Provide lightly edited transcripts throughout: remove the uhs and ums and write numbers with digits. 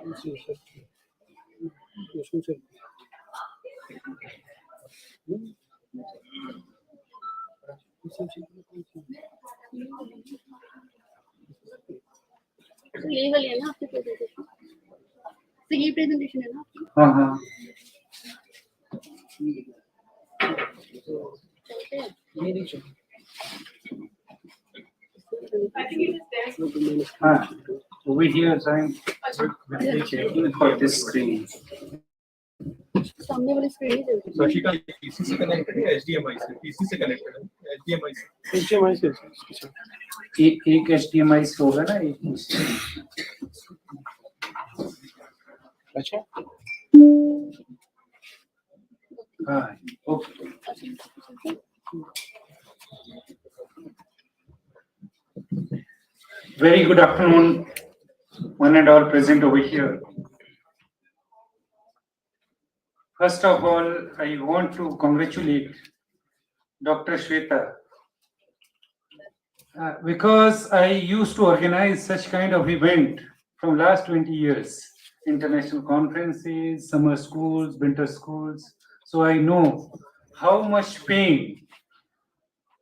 ये वाली है ना आपकी प्रेजेंटेशन? तो ये प्रेजेंटेशन है ना आपकी? हाँ हाँ चलते हैं। हाँ over here sign for this screen. सामने वाली स्क्रीन ही चलती है। शशिका पीसी से कनेक्टेड है HDMI से पीसी से कनेक्टेड है HDMI से एक HDMI से होगा ना एक अच्छा हाँ okay very good afternoon one and all present over here. First of all, I want to congratulate Dr. Shweta because I used to organize such kind of event from last 20 years, international conferences, summer schools, winter schools. So I know how much pain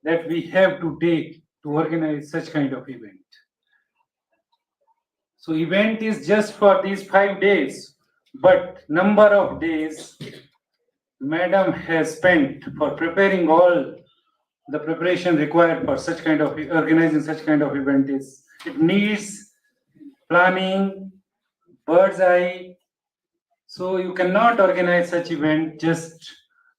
that we have to take to organize such kind of event. So event is just for these 5 days, but number of days Madam has spent for preparing all the preparation required for such kind of organizing such kind of event is it needs planning, bird's eye. So you cannot organize such event just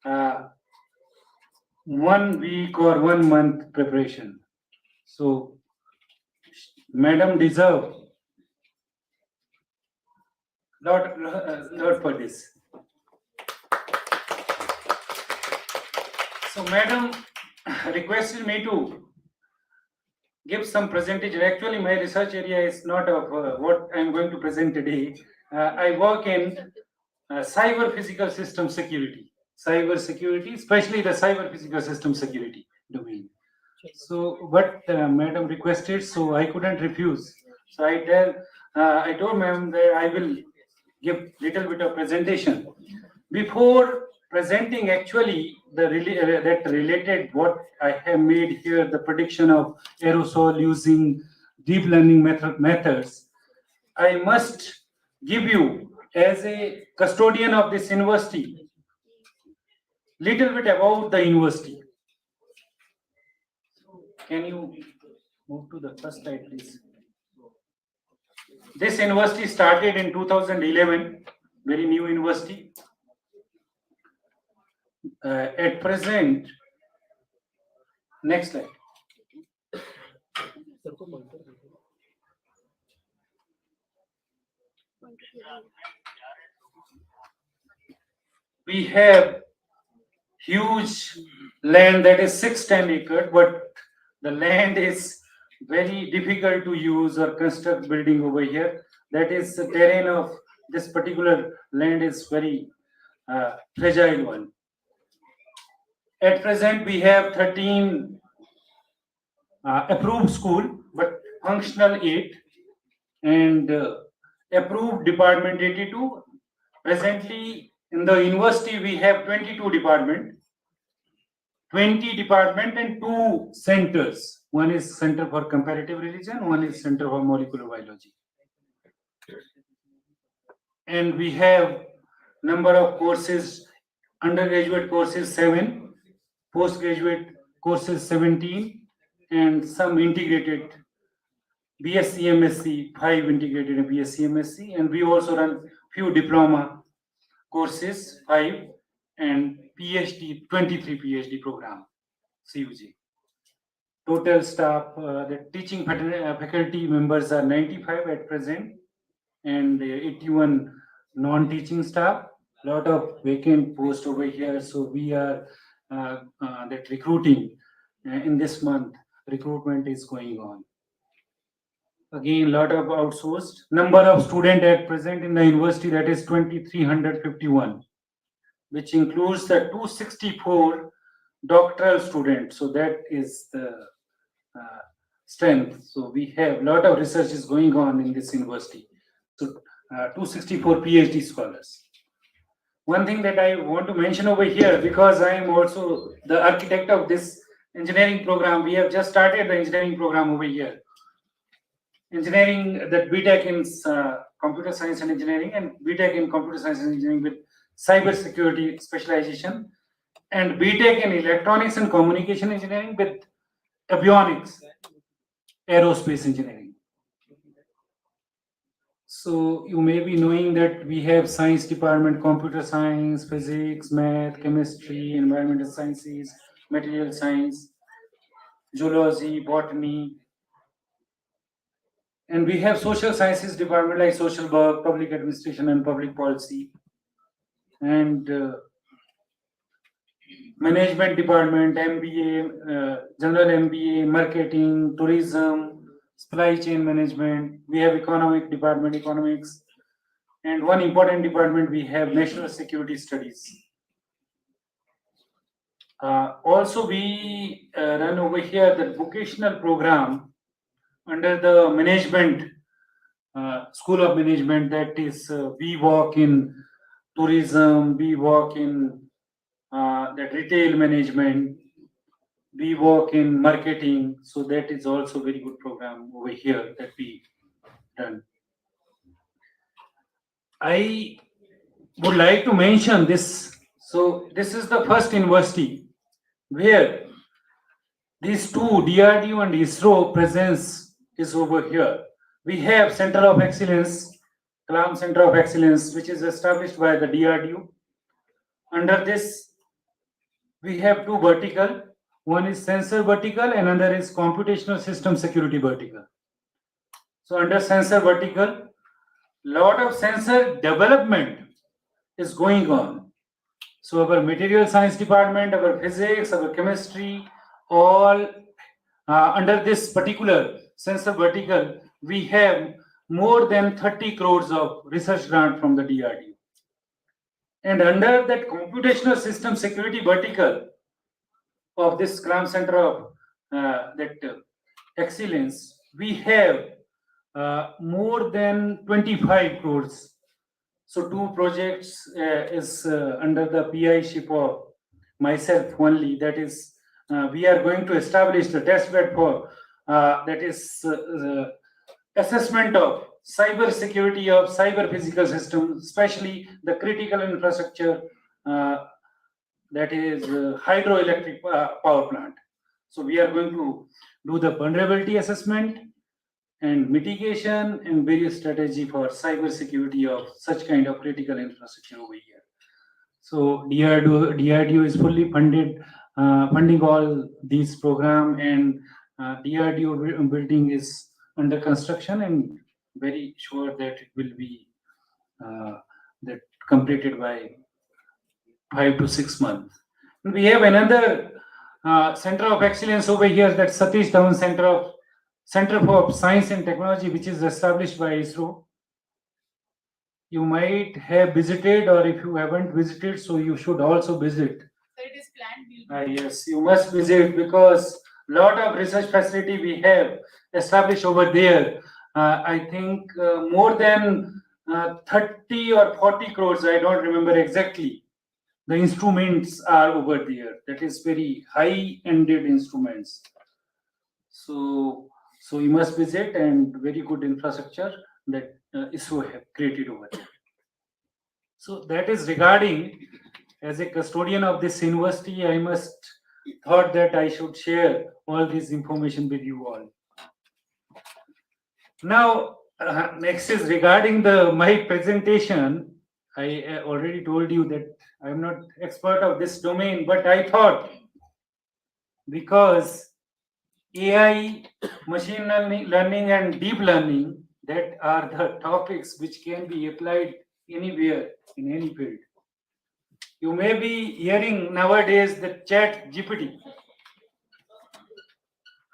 1 week or 1 month preparation. So Madam deserve lot for this. So Madam requested me to give some presentation. Actually, my research area is not of what I am going to present today. I work in cyber physical system security, cyber security, especially the cyber physical system security domain. So what Madam requested, so I couldn't refuse. So I told Madam that I will give little bit of presentation. Before presenting actually that related what I have made here, the prediction of aerosol using deep learning methods, I must give you as a custodian of this university little bit about the university. Can you move to the first slide, please? This university started in 2011, very new university. At present, next slide. We have huge land that is 610 acres, but the land is very difficult to use or construct building over here. That is the terrain of this particular land is very fragile one. At present, we have 13 approved school, but functional 8, and approved department 82. Presently, in the university, we have 22 department, 20 department and 2 centers. One is Center for Comparative Religion, one is Center for Molecular Biology. And we have number of courses, undergraduate courses 7, postgraduate courses 17, and some integrated BSc, MSc, 5 integrated BSc, MSc, and we also run few diploma courses, 5, and PhD, 23 PhD program, CUG. Total staff, the teaching faculty members are 95 at present, and 81 non-teaching staff. Lot of vacant posts over here, so we are that recruiting in this month. Recruitment is going on. Again, lot of outsourced. Number of students at present in the university, that is 2,351, which includes the 264 doctoral students. So that is the strength. So we have lot of research is going on in this university. So 264 PhD scholars. One thing that I want to mention over here, because I am also the architect of this engineering program, we have just started the engineering program over here. Engineering, that BTech in computer science and engineering, and BTech in computer science and engineering with cyber security specialization, and BTech in electronics and communication engineering with avionics, aerospace engineering. So you may be knowing that we have science department, computer science, physics, math, chemistry, environmental sciences, material science, zoology, botany, and we have social sciences department like social work, public administration, and public policy, and management department, MBA, general MBA, marketing, tourism, supply chain management. We have economic department, economics, and one important department we have national security studies. Also, we run over here the vocational program under the management school of management, that is we work in tourism, we work in that retail management, we work in marketing. So that is also very good program over here that we run. I would like to mention this. So this is the first university where these two, DRDO and ISRO, presence is over here. We have Center of Excellence, Kalam Center of Excellence, which is established by the DRDO. Under this, we have two vertical. One is sensor vertical and another is computational system security vertical. So under sensor vertical, lot of sensor development is going on. So our material science department, our physics, our chemistry, all under this particular sensor vertical, we have more than 30 crores of research grant from the DRDO. And under that computational system security vertical of this Kalam Center of Excellence, we have more than 25 crores. So two projects is under the PI-ship of myself only. That is, we are going to establish the test bed for that is assessment of cyber security of cyber physical systems, especially the critical infrastructure that is hydroelectric power plant. So we are going to do the vulnerability assessment and mitigation and various strategy for cyber security of such kind of critical infrastructure over here. So DRDO is fully funded, funding all these program, and DRDO building is under construction and very sure that it will be that completed by 5 to 6 months. And we have another center of excellence over here, that Satish Dhawan Center for Science and Technology, which is established by ISRO. You might have visited, or if you haven't visited, so you should also visit. So it is planned. Yes, you must visit, because lot of research facility we have established over there. I think more than 30 or 40 crores, I don't remember exactly. The instruments are over there. That is very high-ended instruments. So you must visit, and very good infrastructure that ISRO have created over there. So that is regarding, as a custodian of this university, I must thought that I should share all this information with you all. Now, next is regarding my presentation. I already told you that I'm not expert of this domain, but I thought, because AI, machine learning and deep learning, that are the topics which can be applied anywhere in any field. You may be hearing nowadays the Chat GPT.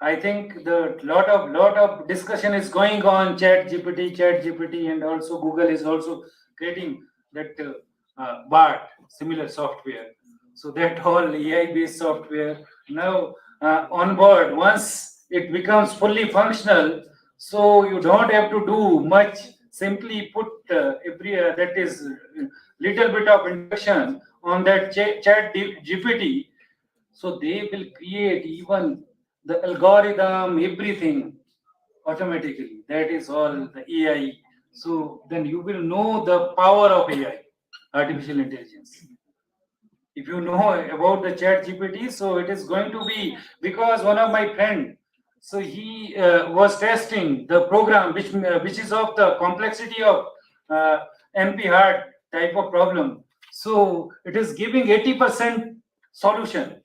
I think the lot of discussion is going on Chat GPT, and also Google is also creating that BART, similar software. So that whole AI-based software now on board, once it becomes fully functional, so you don't have to do much simply put that is little bit of introduction on that chat GPT, so they will create even the algorithm, everything automatically. That is all the AI. So then you will know the power of AI, artificial intelligence. If you know about the chat GPT, so it is going to be, because one of my friend, so he was testing the program which is of the complexity of MP hard type of problem. So it is giving 80% solution.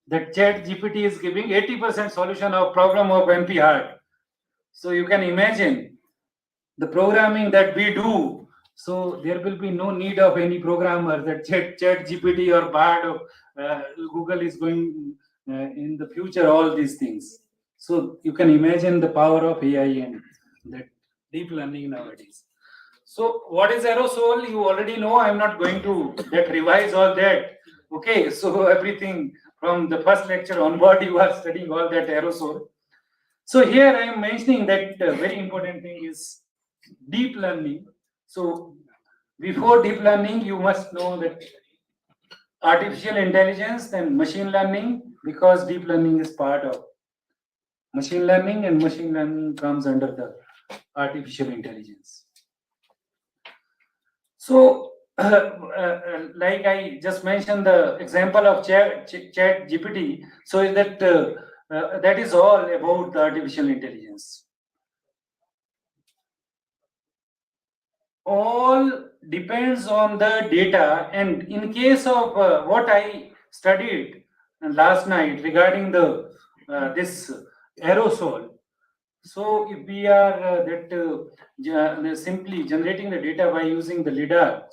That chat GPT is giving 80% solution of problem of NP hard. So you can imagine the programming that we do. So there will be no need of any programmer. That chat GPT or Bard of Google is going in the future, all these things. So you can imagine the power of AI and that deep learning nowadays. So what is aerosol? You already know. I'm not going to revise all that. Okay, so everything from the first lecture onward, you are studying all that aerosol. So here I am mentioning that very important thing is deep learning. So before deep learning, you must know that artificial intelligence and machine learning, because deep learning is part of machine learning and machine learning comes under the artificial intelligence. So, like I just mentioned the example of chat GPT, so is that that is all about the artificial intelligence. All depends on the data, and in case of what I studied last night regarding the this aerosol. So if we are simply generating the data by using the lidar,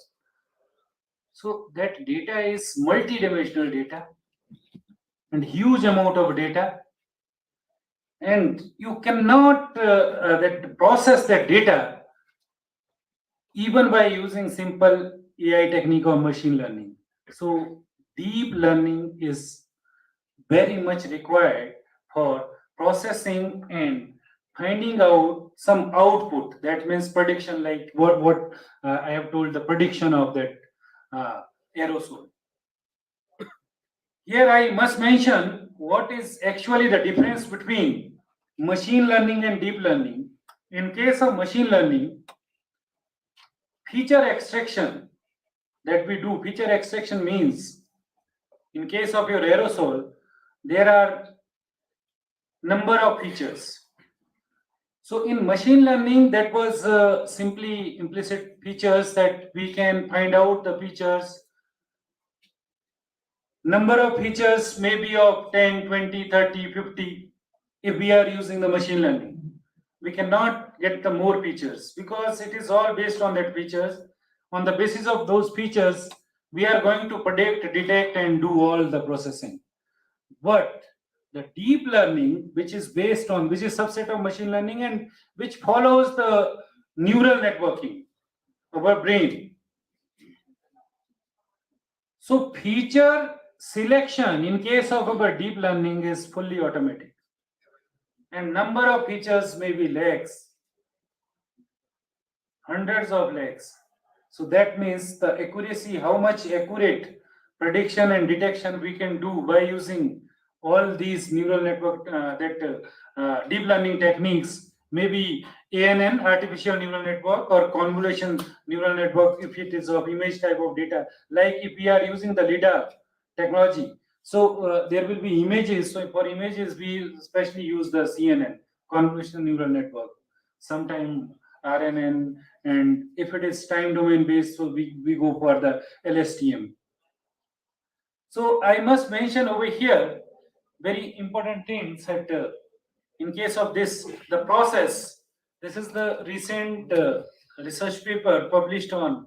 so that data is multi-dimensional data and huge amount of data, and you cannot that process that data even by using simple AI technique or machine learning. So deep learning is very much required for processing and finding out some output. That means prediction, like what I have told, the prediction of that aerosol. Here I must mention what is actually the difference between machine learning and deep learning. In case of machine learning, feature extraction that we do, feature extraction means in case of your aerosol, there are number of features. So in machine learning, that was simply implicit features that we can find out the features. Number of features may be of 10, 20, 30, 50 if we are using the machine learning. We cannot get the more features because it is all based on that features. On the basis of those features, we are going to predict, detect, and do all the processing. But the deep learning, which is based on, which is subset of machine learning and which follows the neural networking of our brain. So feature selection in case of our deep learning is fully automatic, and number of features may be lakhs, hundreds of lakhs. So that means the accuracy, how much accurate prediction and detection we can do by using all these neural network deep learning techniques, maybe ANN, artificial neural network, or convolution neural network if it is of image type of data. Like if we are using the lidar technology, so there will be images. So for images, we especially use the CNN, convolutional neural network. Sometime RNN, and if it is time domain based, so we go for the LSTM. So I must mention over here very important things that in case of this, the process, this is the recent research paper published on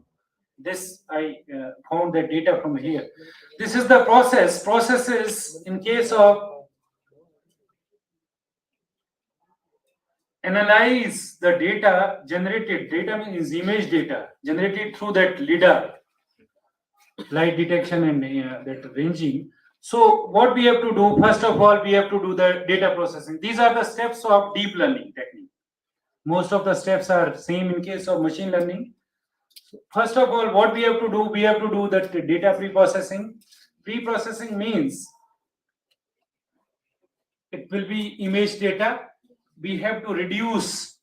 this. I found the data from here. This is the process. Processes in case of analyze the data generated. Data means image data generated through that lidar, light detection and that ranging. So what we have to do, first of all, we have to do the data processing. These are the steps of deep learning technique. Most of the steps are same in case of machine learning. First of all, what we have to do? We have to do that data pre-processing. Pre-processing means it will be image data. We have to reduce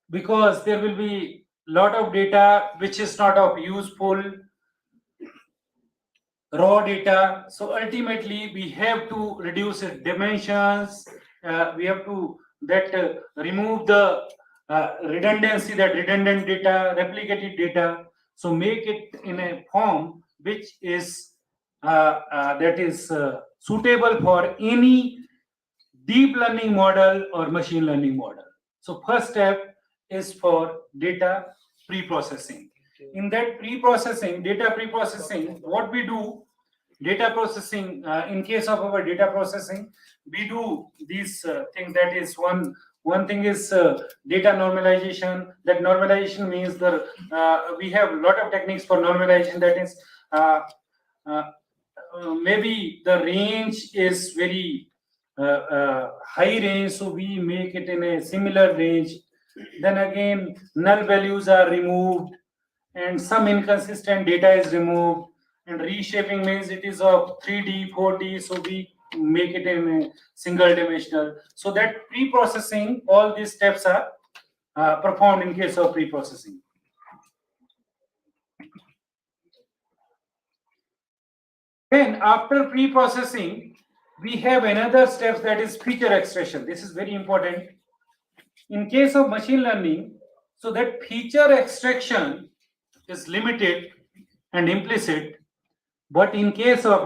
because there will be lot of data which is not of useful raw data. So ultimately we have to reduce its dimensions. We have to remove the redundancy, that redundant data, replicated data. So make it in a form which is suitable for any deep learning model or machine learning model. So first step is for data pre-processing. In that data pre-processing, what we do, data processing, in case of our data processing, we do these things. That is one thing is data normalization. That normalization means we have a lot of techniques for normalization. That is uh, maybe the range is very high range, so we make it in a similar range. Then again, null values are removed and some inconsistent data is removed. And reshaping means it is of 3D, 4D, so we make it in a single dimensional. So that pre-processing, all these steps are performed in case of pre-processing. Then after pre-processing, we have another step, that is feature extraction. This is very important. In case of machine learning, so that feature extraction is limited and implicit, but in case of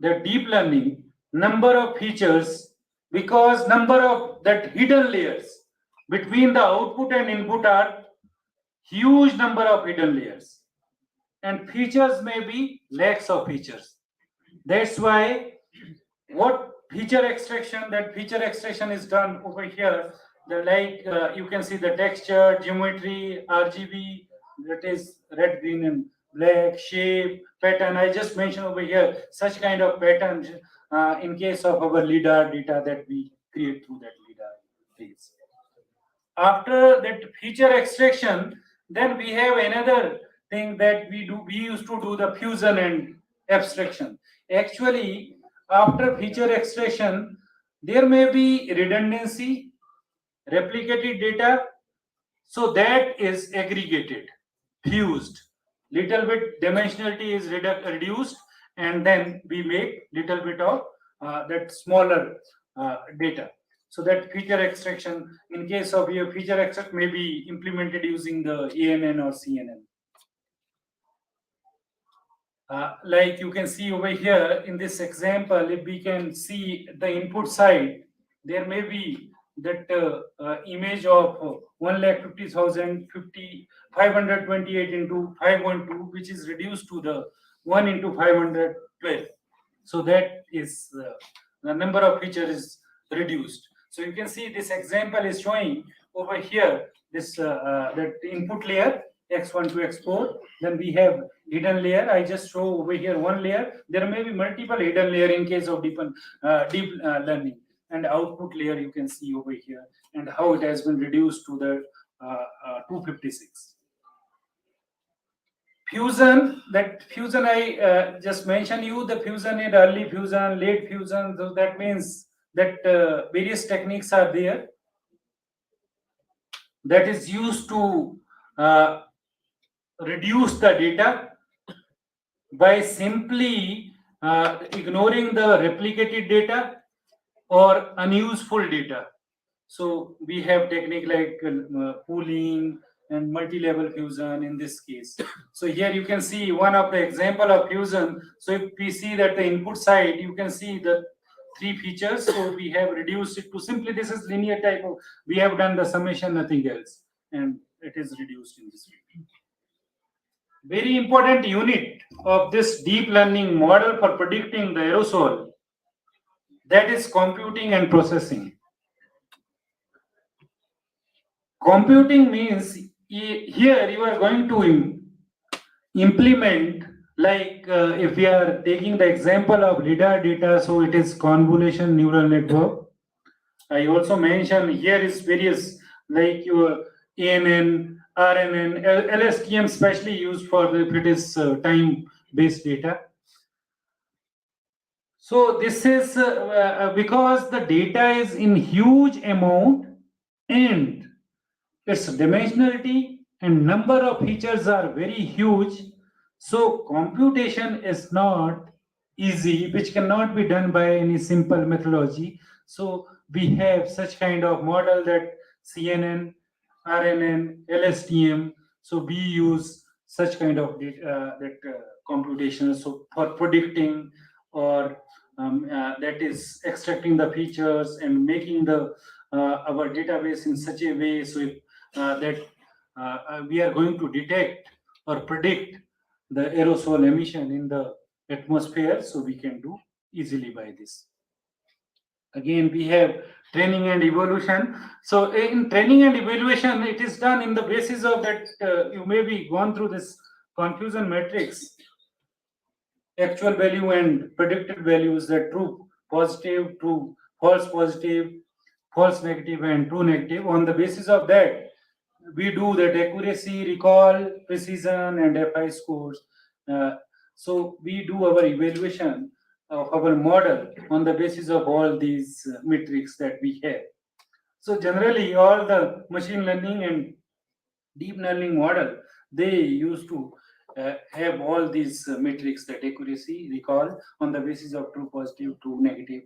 the deep learning, number of features, because number of that hidden layers between the output and input are huge number of hidden layers, and features may be lakhs of features. That's why what feature extraction, that feature extraction is done over here. You can see the texture, geometry, RGB, that is red, green, and black, shape, pattern. I just mentioned over here such kind of patterns in case of our LiDAR data that we create through that LiDAR phase. After that feature extraction, then we have another thing that we do. We used to do the fusion and abstraction. Actually, after feature extraction, there may be redundancy, replicated data, so that is aggregated, fused. Little bit dimensionality is reduced, and then we make little bit of that smaller data. So that feature extraction, in case of your feature extract, may be implemented using the ANN or CNN. Like you can see over here in this example, if we can see the input side, there may be that image of 1,50,000 528 into 512, which is reduced to the 1 into 512. So that is the number of features is reduced. So you can see this example is showing over here this that input layer x1 to x4. Then we have hidden layer. I just show over here one layer. There may be multiple hidden layer in case of deep learning. And output layer you can see over here, and how it has been reduced to the 256. Fusion, that fusion I just mentioned you, the fusion in early fusion, late fusion. So that means that various techniques are there that is used to reduce the data by simply ignoring the replicated data or unuseful data. So we have technique like pooling and multi-level fusion in this case. So here you can see one of the example of fusion. So if we see that the input side, you can see the 3 features. So we have reduced it to simply, this is linear type of, we have done the summation, nothing else, and it is reduced in this way. Very important unit of this deep learning model for predicting the aerosol, that is computing and processing. Computing means here you are going to implement, like if we are taking the example of LiDAR data, so it is convolution neural network. I also mentioned here is various like your ANN, RNN, LSTM specially used for if it is time-based data. So this is because the data is in huge amount and its dimensionality and number of features are very huge. So computation is not easy, which cannot be done by any simple methodology. So we have such kind of model that CNN, RNN, LSTM. So we use such kind of computation. So for predicting or that is extracting the features and making the our database in such a way so that we are going to detect or predict the aerosol emission in the atmosphere, so we can do easily by this. Again, we have training and evaluation. So in training and evaluation, it is done in the basis of that you may be gone through this confusion matrix, actual value and predicted values, that true positive, true false positive, false negative, and true negative. On the basis of that, we do that accuracy, recall, precision, and FI scores. So we do our evaluation of our model on the basis of all these metrics that we have. So generally, all the machine learning and deep learning model, they used to have all these metrics, that accuracy, recall, on the basis of true positive, true negative,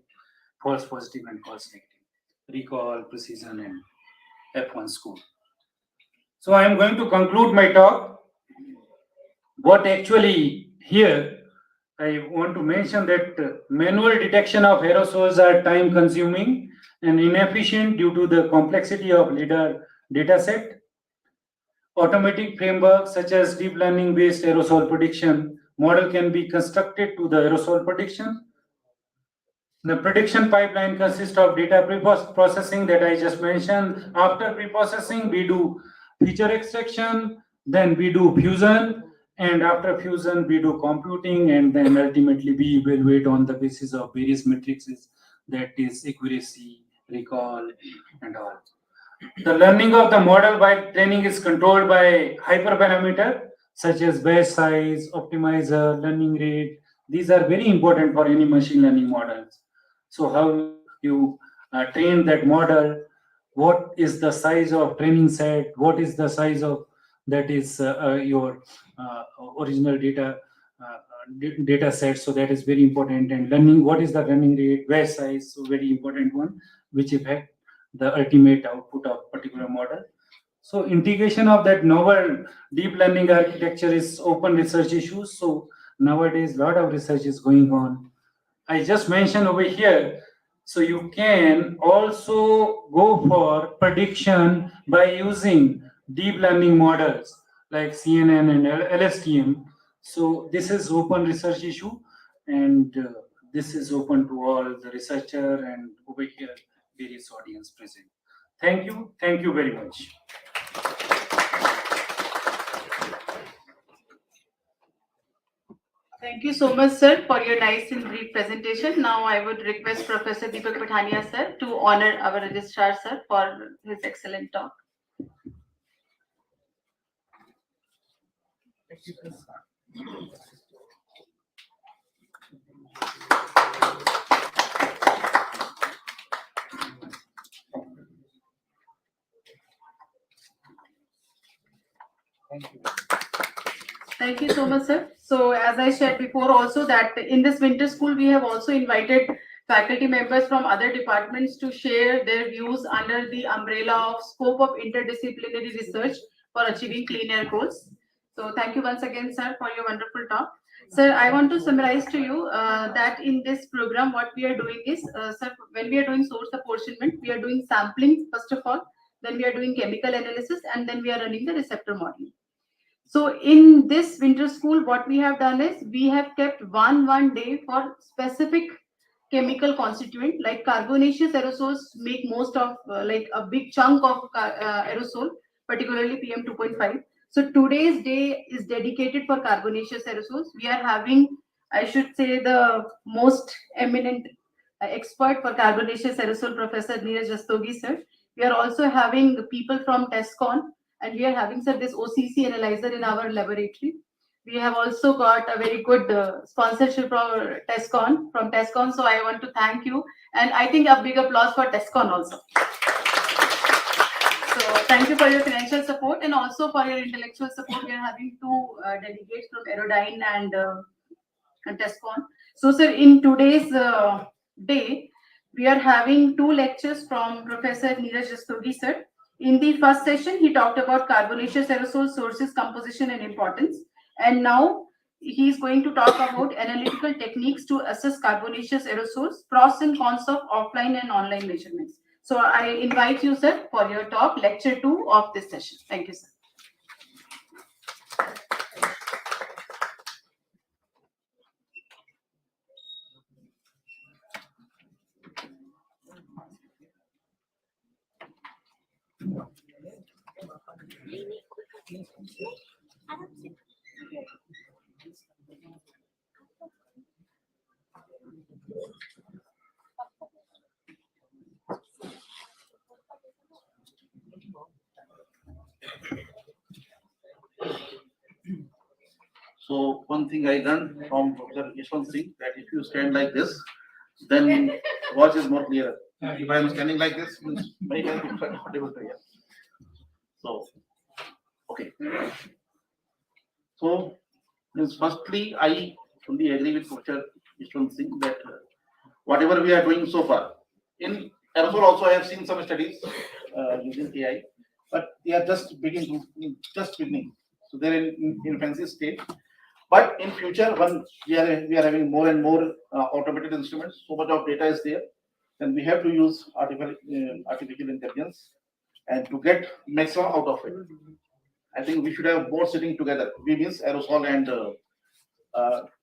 false positive, and false negative, recall, precision, and F1 score. So I am going to conclude my talk. What actually here I want to mention that manual detection of aerosols are time consuming and inefficient due to the complexity of LIDAR dataset. Automatic frameworks such as deep learning based aerosol prediction model can be constructed to the aerosol prediction. The prediction pipeline consists of data pre-processing that I just mentioned. After pre-processing, we do feature extraction, then we do fusion, and after fusion, we do computing, and then ultimately we evaluate on the basis of various matrices, that is accuracy, recall, and all. The learning of the model by training is controlled by hyperparameter such as batch size, optimizer, learning rate. These are very important for any machine learning models. So how you train that model, what is the size of training set, what is the size of that is your original data set, so that is very important. And learning, what is the learning rate, batch size, so very important one, which affect the ultimate output of particular model. So integration of that novel deep learning architecture is open research issues. So nowadays a lot of research is going on. I just mentioned over here. So you can also go for prediction by using deep learning models like CNN and LSTM. So this is open research issue, and this is open to all the researcher and over here various audience present. Thank you. Thank you very much. Thank you so much, sir, for your nice and brief presentation. Now I would request Professor Deepak Pathania, sir, to honor our registrar, sir, for his excellent talk. Thank you, sir. Thank you so much, sir. So as I shared before also that in this winter school, we have also invited faculty members from other departments to share their views under the umbrella of scope of interdisciplinary research for achieving clean air goals. So thank you once again, sir, for your wonderful talk. Sir, I want to summarize to you that in this program, what we are doing is, sir, when we are doing source apportionment, we are doing sampling, first of all, then we are doing chemical analysis, and then we are running the receptor modeling. So in this winter school, what we have done is we have kept one day for specific chemical constituent, like carbonaceous aerosols make most of like a big chunk of aerosol, particularly PM 2.5. So today's day is dedicated for carbonaceous aerosols. We are having, I should say, the most eminent expert for carbonaceous aerosol, Professor Neeraj Rastogi, sir. We are also having people from TESCON, and we are having, sir, this OCC analyzer in our laboratory. We have also got a very good sponsorship from TESCON, so I want to thank you. And I think a big applause for TESCON also. So thank you for your financial support and also for your intellectual support. We are having two delegates from Aerodyne and TESCON. So, sir, in today's day, we are having two lectures from Professor Neeraj Rastogi, sir. In the first session, he talked about carbonaceous aerosol sources, composition, and importance. And now he is going to talk about analytical techniques to assess carbonaceous aerosols, pros and cons of offline and online measurements. So I invite you, sir, for your talk, lecture 2 of this session. Thank you, sir. So one thing I learned from Dr. Yashwant Singh that if you stand like this, then watch is more clearer. If I am standing like this, means many times people are not able to hear. So, okay. So, means firstly, I fully agree with Dr. Yashwant Singh that whatever we are doing so far, in aerosol also I have seen some studies using AI, but they are just beginning. So they're in infancy state. But in future, when we are having more and more automated instruments, so much of data is there, then we have to use artificial intelligence and to get maximum out of it. I think we should have more sitting together. We means aerosol and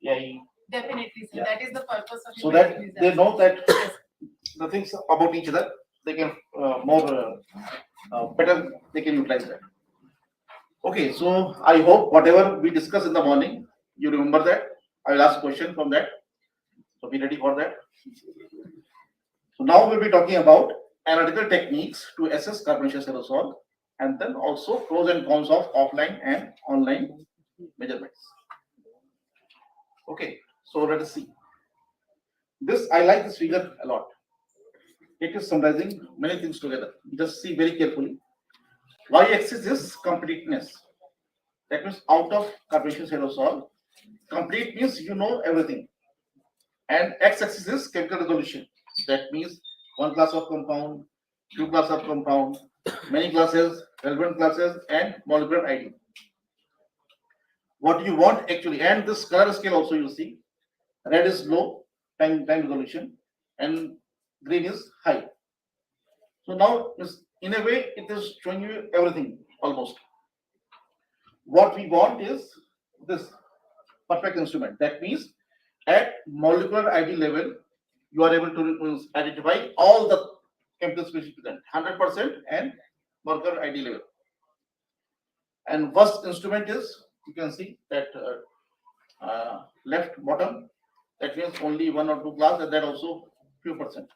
AI, Definitely, sir. Yeah. That is the purpose of so that inventing they these know that the things about each other, they can better they can utilize that. Okay, so I hope whatever we discuss in the morning, you remember that. I will ask question from that. So be ready for that. So now we'll be talking about analytical techniques to assess carbonaceous aerosol and then also pros and cons of offline and online measurements. Okay, so let us see. This I like this figure a lot. It is summarizing many things together. Just see very carefully. Y-axis is completeness. That means out of carbonaceous aerosol. Complete means you know everything. And x-axis is chemical resolution. That means one class of compound, two class of compound, many classes, relevant classes, and molecular ID. What you want actually, and this color scale also you see, red is low time resolution, and green is high. So now, in a way, it is showing you everything almost. What we want is this perfect instrument. That means at molecular ID level, you are able to identify all the chemical species present, 100% and molecular ID level. And first instrument is, you can see that left bottom, that means only one or two class, and that also few percent.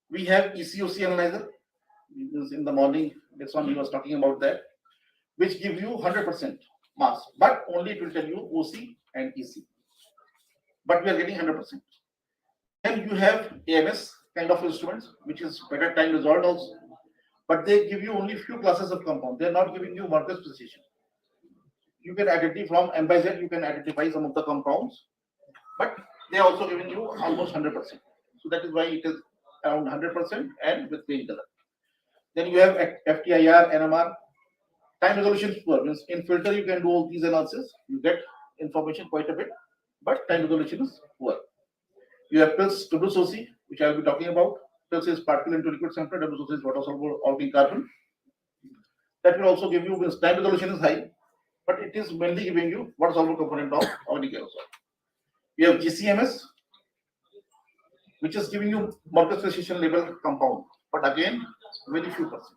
We have ECOC analyzer. In the morning, this one we was talking about that, which give you 100% mass, but only it will tell you OC and EC. But we are getting 100%. Then you have AMS kind of instruments, which is better time resolved also, but they give you only few classes of compound. They are not giving you marker specification. You can identify from M by Z, you can identify some of the compounds, but they are also giving you almost 100%. So that is why it is around 100% and with green color. Then you have FTIR, NMR. Time resolution is poor. Means in filter you can do all these analysis, you get information quite a bit, but time resolution is poor. You have pills WSOC, which I will be talking about. Pills is particle into liquid sampler, WSOC is water soluble organic carbon. That will also give you, means time resolution is high, but it is mainly giving you water soluble component of organic aerosol. You have GCMS, which is giving you marker specification level compound, but again, very few percent,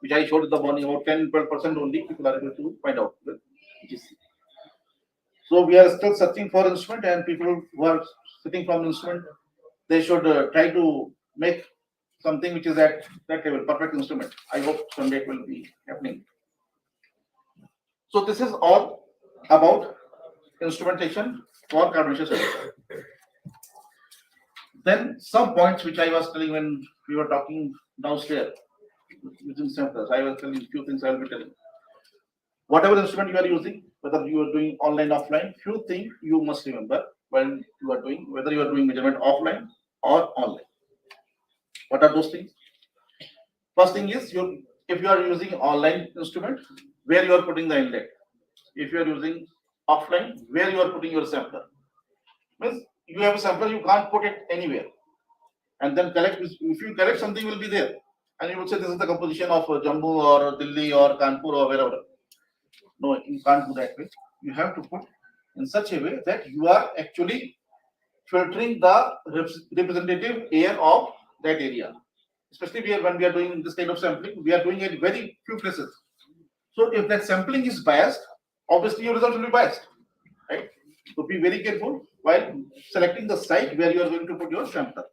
which I showed in the morning, about 10-12% only people are able to find out with GC. So we are still searching for instrument, and people who are sitting from the instrument, they should try to make something which is at that level, perfect instrument. I hope someday it will be happening. So this is all about instrumentation for carbonation study. Then some points which I was telling when we were talking downstairs using samplers, I was telling few things I will be telling. Whatever instrument you are using, whether you are doing online, offline, few things you must remember when you are doing, whether you are doing measurement offline or online. What are those things? First thing is, if you are using online instrument, where you are putting the inlet. If you are using offline, where you are putting your sampler. Means you have a sampler, you can't put it anywhere. And then collect, if you collect something will be there. And you would say this is the composition of Jammu or Delhi or Kanpur or wherever. No, you can't do that way. You have to put in such a way that you are actually filtering the representative air of that area. Especially when we are doing this kind of sampling, we are doing it very few places. So if that sampling is biased, obviously your result will be biased, right? So be very careful while selecting the site where you are going to put your sampler.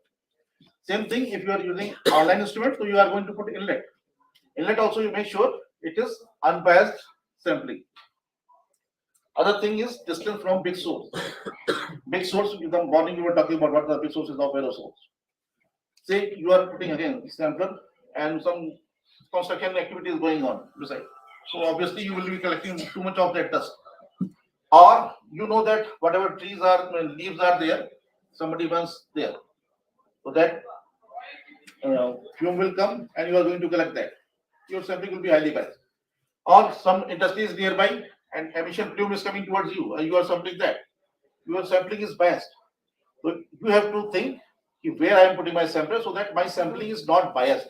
Same thing if you are using online instrument, so you are going to put inlet. Inlet also you make sure it is unbiased sampling. Other thing is distance from big source. Big source, in the morning you were talking about what the big source is of error source. Say you are putting again sampler and some construction activity is going on beside. So obviously you will be collecting too much of that dust. Or you know that whatever trees are, leaves are there, somebody wants there. So that fume will come and you are going to collect that. Your sampling will be highly biased. Or some industry is nearby and emission plume is coming towards you, and you are sampling that. Your sampling is biased. So you have to think where I am putting my sampler so that my sampling is not biased.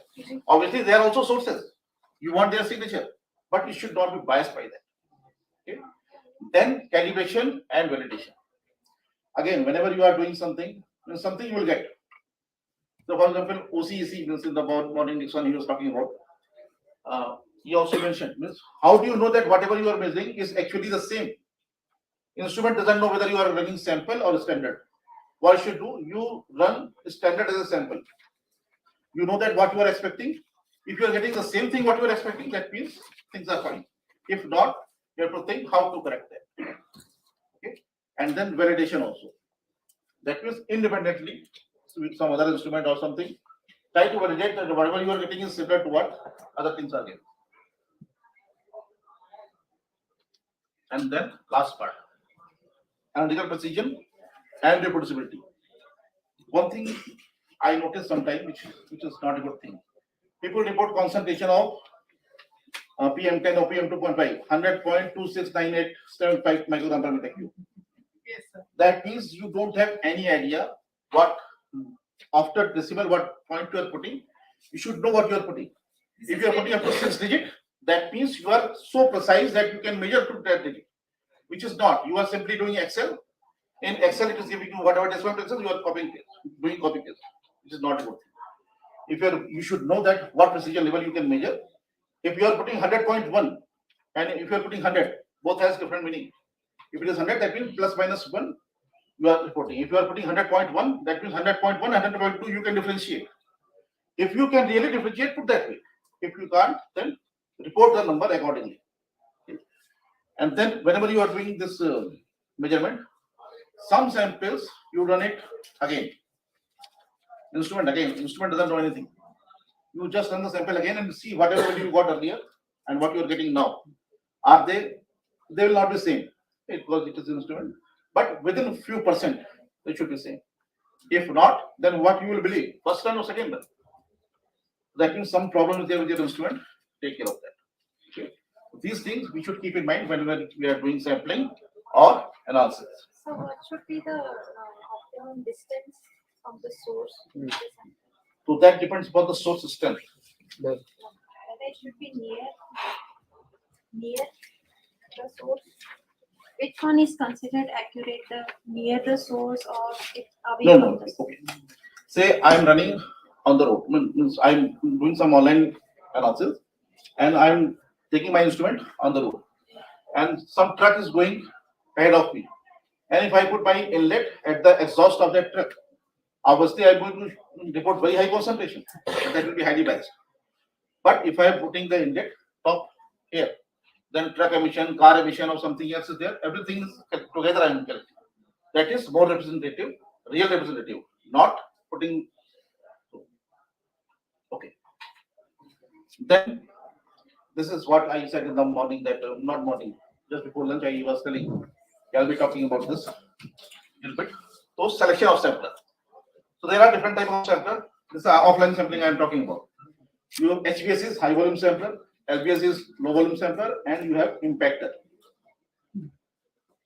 Obviously, there are also sources. You want their signature, but it should not be biased by that. Okay? Then calibration and validation. Again, whenever you are doing something, something you will get. So, for example, OCEC means in the morning next one he was talking about. He also mentioned means how do you know that whatever you are measuring is actually the same? Instrument doesn't know whether you are running sample or standard. What you should do? You run standard as a sample. You know that what you are expecting. If you are getting the same thing what you are expecting, that means things are fine. If not, you have to think how to correct that. Okay, and then validation also. That means independently with some other instrument or something, try to validate that whatever you are getting is similar to what other things are getting. And then last part, analytical precision and reproducibility. One thing I noticed sometimes, which is not a good thing. People report concentration of PM10 or PM2.5, 100.269875 microgram per meter cube. Yes, sir. That means you don't have any idea what after decimal what point you are putting. You should know what you are putting. If you are putting up to 6 digit, that means you are so precise that you can measure to that digit, which is not. You are simply doing Excel. In Excel, it is giving you whatever decimal Excel, you are copying paste, doing copy paste, which is not a good thing. If you should know that what precision level you can measure. If you are putting 100.1 and if you are putting 100, both has different meaning. If it is 100, that means plus minus 1 you are reporting. If you are putting 100.1, that means 100.1, 100.2 you can differentiate. If you can really differentiate, put that way. If you can't, then report the number accordingly. Okay. And then whenever you are doing this measurement, some samples you run it again. Instrument doesn't know anything. You just run the sample again and see whatever value you got earlier and what you are getting now. Are they will not be same because it is an instrument, but within a few percent they should be same. If not, then what you will believe? First run or second run? That means some problem is there with your instrument. Take care of that. Okay. These things we should keep in mind whenever we are doing sampling or analysis. So what should be the optimum distance from the source to the sample? So that depends upon the source strength. Whether it should be near the source. Which one is considered accurate? The near the source or it away No, from no. the source? Okay. Say I'm running on the road. Means I'm doing some online analysis, and I'm taking my instrument on the road, and some truck is going ahead of me, And if I put my inlet at the exhaust of that truck, obviously I'm going to report very high concentration. And that will be highly biased. But if I am putting the inlet top here, then truck emission, car emission, or something else is there, everything is together I am collecting. That is more representative, real representative, not putting. Okay. Then this is what I said in the morning that not morning, just before lunch I was telling. I'll be talking about this a little bit. So selection of sampler. So there are different types of sampler. This is offline sampling I am talking about. You have HBS is high volume sampler, LBS is low volume sampler, and you have impactor.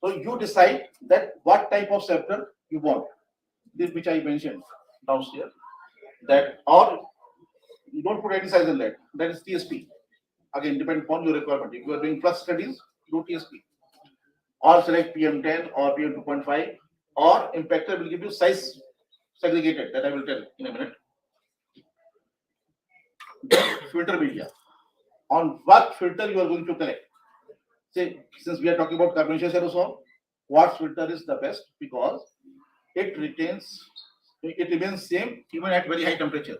So you decide that what type of sampler you want. This which I mentioned downstairs. That or you don't put any size in that. That is TSP. Again, depend upon your requirement. If you are doing plus studies, do TSP. Or select PM10 or PM 2.5, or impactor will give you size segregated. That I will tell in a minute. Filter media. On what filter you are going to collect? Say, since we are talking about carbonaceous aerosol, what filter is the best? Because it remains same even at very high temperature.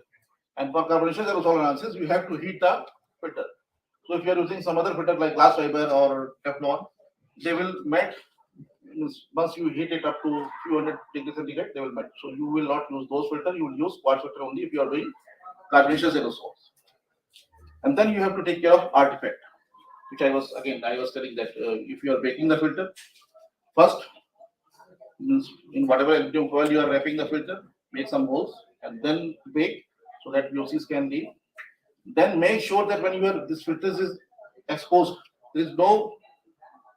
And for carbonaceous aerosol analysis, you have to heat the filter. So if you are using some other filter like glass fiber or Teflon, they will melt. Once you heat it up to few hundred degrees centigrade, they will melt. So you will not use those filter. You will use quartz filter only if you are doing carbonaceous aerosols. And then you have to take care of artifact, which I was telling that if you are baking the filter, first in whatever aluminum foil you are wrapping the filter, make some holes and then bake so that VOCs can leave. Then make sure that when this filter is exposed, there is no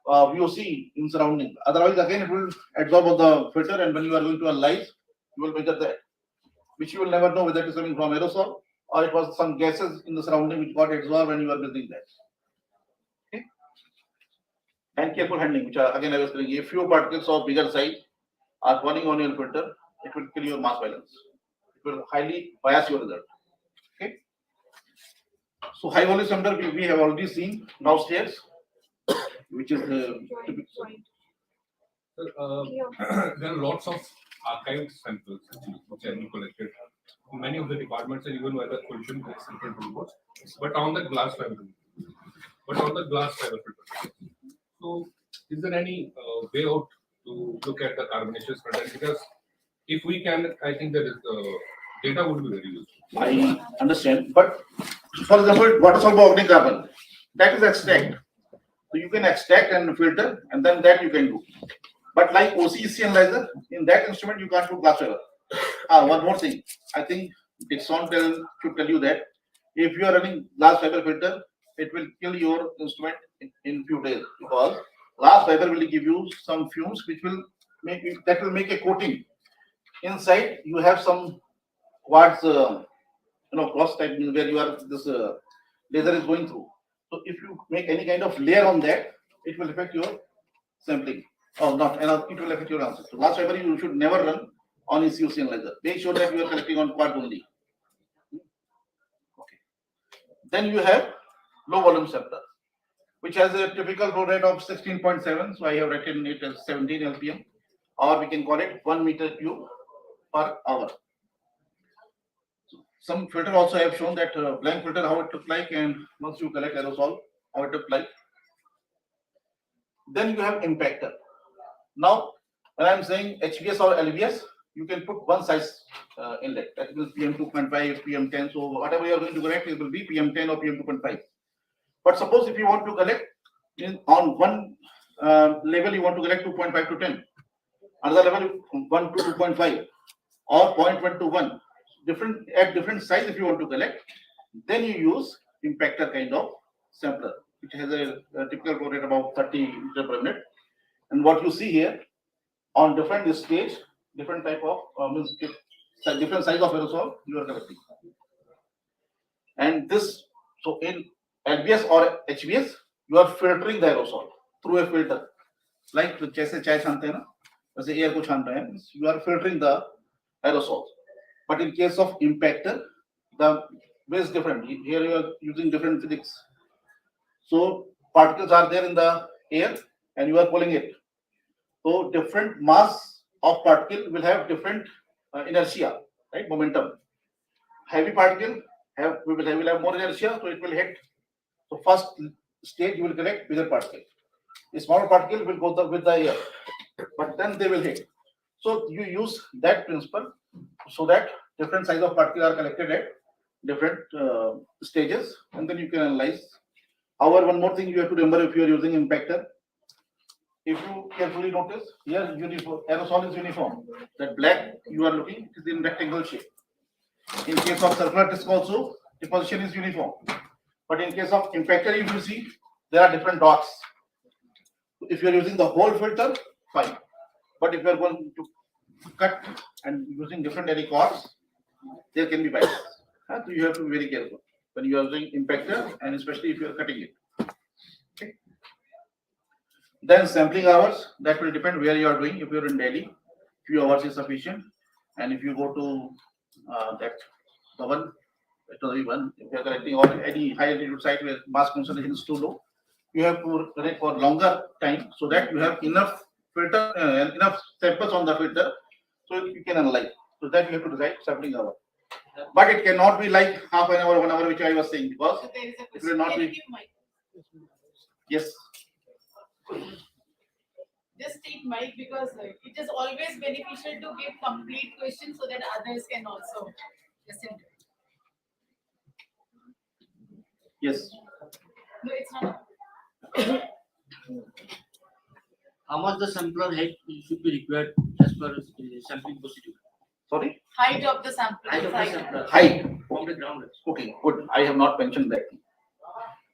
VOC in surrounding. Otherwise, again, it will absorb of the filter, and when you are going to analyze, you will measure that, which you will never know whether it is coming from aerosol or it was some gases in the surrounding which got absorbed when you are building that. Okay. And careful handling, which again I was telling you, if few particles of bigger size are falling on your filter, it will kill your mass balance. It will highly bias your result. Okay. So high volume sampler we have already seen downstairs, which is the typical. There are lots of archived samples actually, which have been collected. Many of the departments and even by the collision central reports, but on the glass fiber. Filter. So, is there any way out to look at the carbonaceous content? Because if we can, I think that is the data would be very useful. I understand, but for example, water soluble organic carbon, that is extract. So you can extract and filter, and then that you can do. But like OCEC analyzer, in that instrument you can't do glass fiber. One more thing, I think Dixon should tell you that if you are running glass fiber filter, it will kill your instrument in few days, because glass fiber will give you some fumes which will make a coating. Inside you have some quartz, cross type where you are this laser is going through. So if you make any kind of layer on that, it will affect your sampling or not, and it will affect your answer. So glass fiber you should never run on ECOC analyzer. Make sure that you are collecting on quartz only. Okay. Then you have low volume sampler, which has a typical flow rate of 16.7. So I have written it as 17 LPM, or we can call it 1 meter cube per hour. Some filter also have shown that blank filter how it look like, and once you collect aerosol how it look like. Then you have impactor. Now when I'm saying HBS or LBS, you can put one size inlet, that is PM 2.5, PM10. So whatever you are going to collect, it will be PM10 or PM 2.5. But suppose if you want to collect on one level, you want to collect 2.5 to 10, another level 1 to 2.5, or 0.1 to 1, different size if you want to collect, then you use impactor kind of sampler, which has a typical flow rate about 30 liters per minute. And what you see here, on different stage, different type of different size of aerosol you are collecting. And this, so in LBS or HBS, you are filtering the aerosol through a filter, like जैसे चाय छानते हैं ना, वैसे air को छान रहे हैं, you are filtering the aerosol. But in case of impactor, the way is different. Here you are using different physics. So particles are there in the air, and you are pulling it. So different mass of particle will have different inertia, right? Momentum. Heavy particle will have more inertia, so it will hit. So first stage you will collect bigger particle. A smaller particle will go with the air, but then they will hit. So you use that principle so that different size of particle are collected at different stages, and then you can analyze. However, one more thing you have to remember if you are using impactor. If you carefully notice, here uniform aerosol is uniform. That black you are looking is in rectangle shape. In case of circular disc also, deposition is uniform. But in case of impactor, if you see, there are different dots. If you are using the whole filter, fine. But if you are going to cut and using different eddy cords, there can be bias. So you have to be very careful when you are using impactor, and especially if you are cutting it. Okay. Then sampling hours, that will depend where you are doing. If you are in Delhi, few hours is sufficient. And if you go to that the one, if you are collecting or any high altitude site where mass concentration is too low, you have to run it for longer time so that you have enough filter, enough samples on the filter, so you can analyze. So that you have to decide sampling hour. But it cannot be like half an hour, 1 hour, which I was saying, because So there is a it will question. not Can you be. give mic? Yes. Just take mic because it is always beneficial to give complete questions so that others can also listen to it. Yes. No, it's not. How much the sampler height should be required as per sampling procedure? Sorry. Height of the sample. Height of the Height. sampler. Height. From the ground. Okay, good. I have not mentioned that.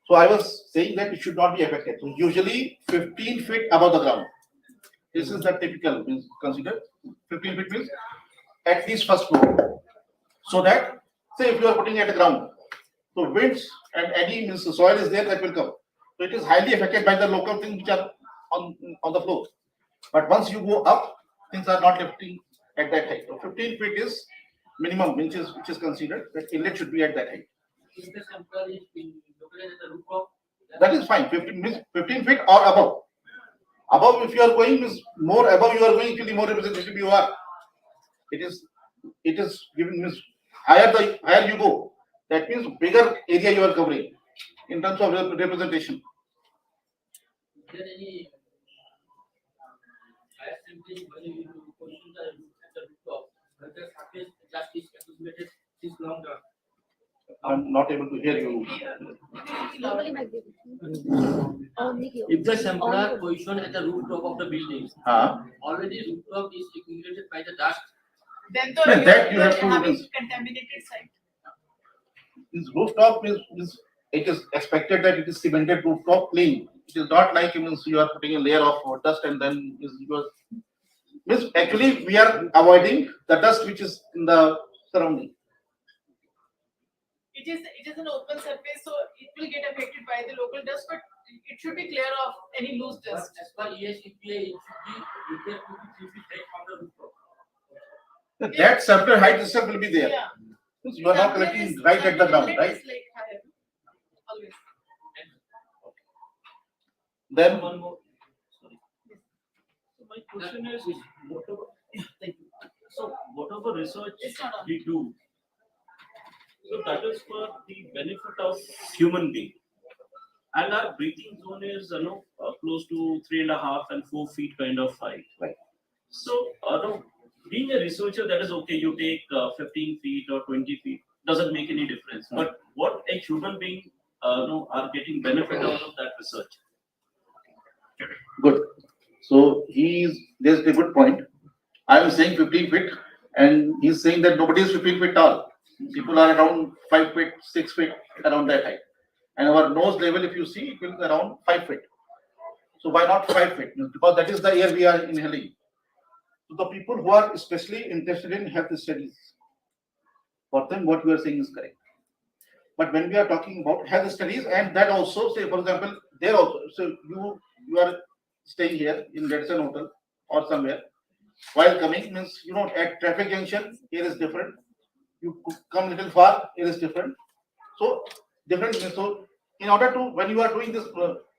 So I was saying that it should not be affected. So usually 15 feet above the ground. This is the typical means considered 15 feet means at least first floor. So that say if you are putting at the ground, so winds and any means the soil is there that will come. So it is highly affected by the local things which are on the floor. But once you go up, things are not lifting at that height. So 15 feet is minimum which is considered that inlet should be at that height. If the sampler is located at the rooftop, That is fine. 15 means 15 feet or above. Above, if you are going, means more above you are going, actually more representative you are. It is giving means higher you go. That means bigger area you are covering in terms of representation. is there any higher sampling when you position at the rooftop? But the surface just is accumulated this long term. I'm not able to hear you. If the sampler position at the rooftop of the building, Huh? already rooftop is accumulated by the dust. Then That you you are have to having do. contaminated site. This rooftop is it is expected that it is cemented rooftop clean. It is not like means you are putting a layer of dust and then you are means actually we are avoiding the dust which is in the surrounding. It is an open surface, so it will get affected by the local dust, but it should be clear of any loose But dust. as per ESEPA, it should be repaired to be 3 feet height from the rooftop. That sampler height itself will be there. Yeah. Means you are not Sampler collecting is- right at the ground, sampler right? is like higher, always. Then One more. Sorry. So my question is, whatever, thank you. So whatever research It's not on. we do, so that is for the benefit of human being. And our breathing zone is, close to 3.5 and 4 feet kind of height. Right. So, being a researcher, that is okay. You take 15 feet or 20 feet, doesn't make any difference. But what a human being, are getting benefit out of that research. good. So there's a good point. I am saying 15 feet, and he's saying that nobody is 15 feet tall. People are around 5 feet, 6 feet, around that height. And our nose level, if you see, it will be around 5 feet. So why not 5 feet? Because that is the air we are inhaling. So the people who are especially interested in health studies, for them what we are saying is correct. But when we are talking about health studies, and that also, say for example, there also, so you are staying here in Redson Hotel or somewhere, while coming means at traffic junction, air is different. You come little far, air is different. So different. So in order to when you are doing this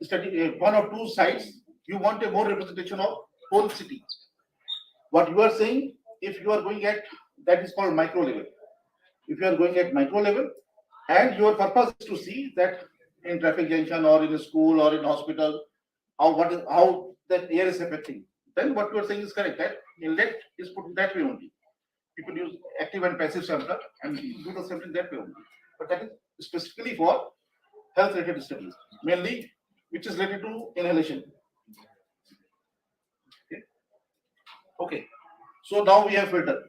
study, 1 or 2 sites, you want a more representation of whole city. What you are saying, if you are going at, that is called micro level. If you are going at micro level, and your purpose is to see that in traffic junction or in a school or in hospital, how that air is affecting, then what you are saying is correct. That inlet is put in that way only. You could use active and passive sampler and do the sampling that way only. But that is specifically for health related studies, mainly which is related to inhalation. Okay. Okay. So now we have filter.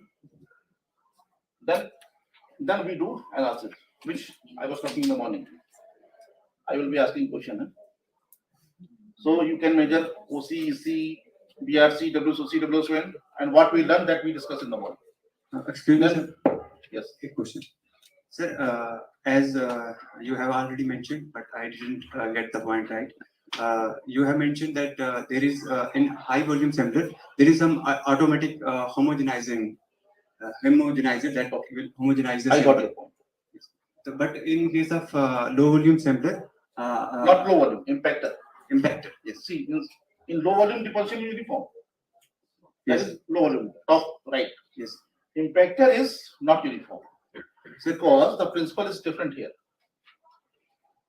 Then we do analysis, which I was talking in the morning. I will be asking question. So you can measure OC, EC, BRC, WSOC, WSON, and what we learn that we discuss in the morning. Excuse me, Then- sir. Yes. A question. Sir, as you have already mentioned, but I didn't get the point right. You have mentioned that there is in high volume sampler, there is some automatic homogenizer that will homogenize the I got sample. your point. But in case of low volume sampler, Not low volume, impactor. impactor, yes. See, in low volume deposition uniform. That Yes. is low volume, top right. Yes. Impactor is not uniform. Because the principle is different here.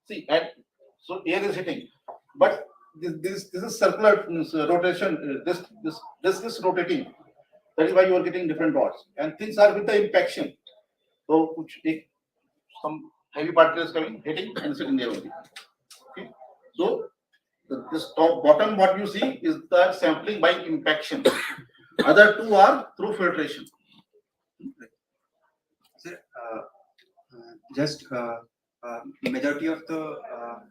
See, and so air is hitting, but this is circular rotation. This is rotating. That is why you are getting different dots. And things are with the impaction. So some heavy particles coming, hitting, and sitting there only. Okay. So this top bottom what you see is the sampling by impaction. Other two are through filtration. Sir, just majority of the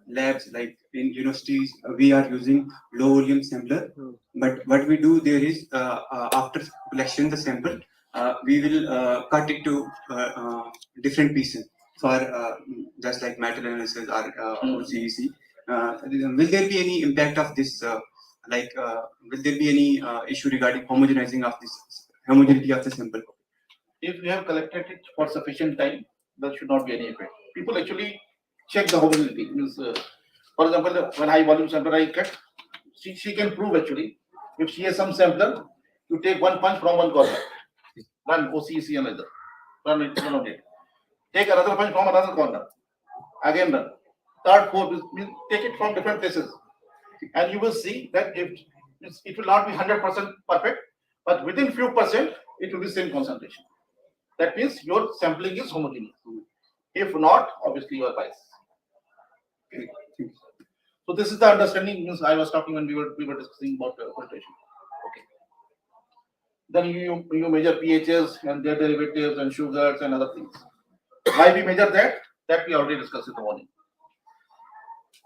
labs, like in universities, we are using low volume sampler. But what we do there is, after collection the sample, we will cut it to different pieces for just like metal analysis or OCEC. Will there be any impact of this? Will there be any issue regarding homogenizing of this homogeneity of the sample? If you have collected it for sufficient time, there should not be any effect. People actually check the homogeneity. Means, for example, when high volume sampler I cut, she can prove actually. If she has some sampler, you take one punch from one corner, run OCEC another, run it. Take another punch from another corner, again run. Third, fourth, means take it from different places, and you will see that it will not be 100% perfect, but within few percent, it will be same concentration. That means your sampling is homogeneous. If not, obviously you are biased. Okay. So this is the understanding. Means I was talking when we were discussing about filtration. Okay. Then you measure pHs and their derivatives and sugars and other things. Why we measure that? That we already discussed in the morning.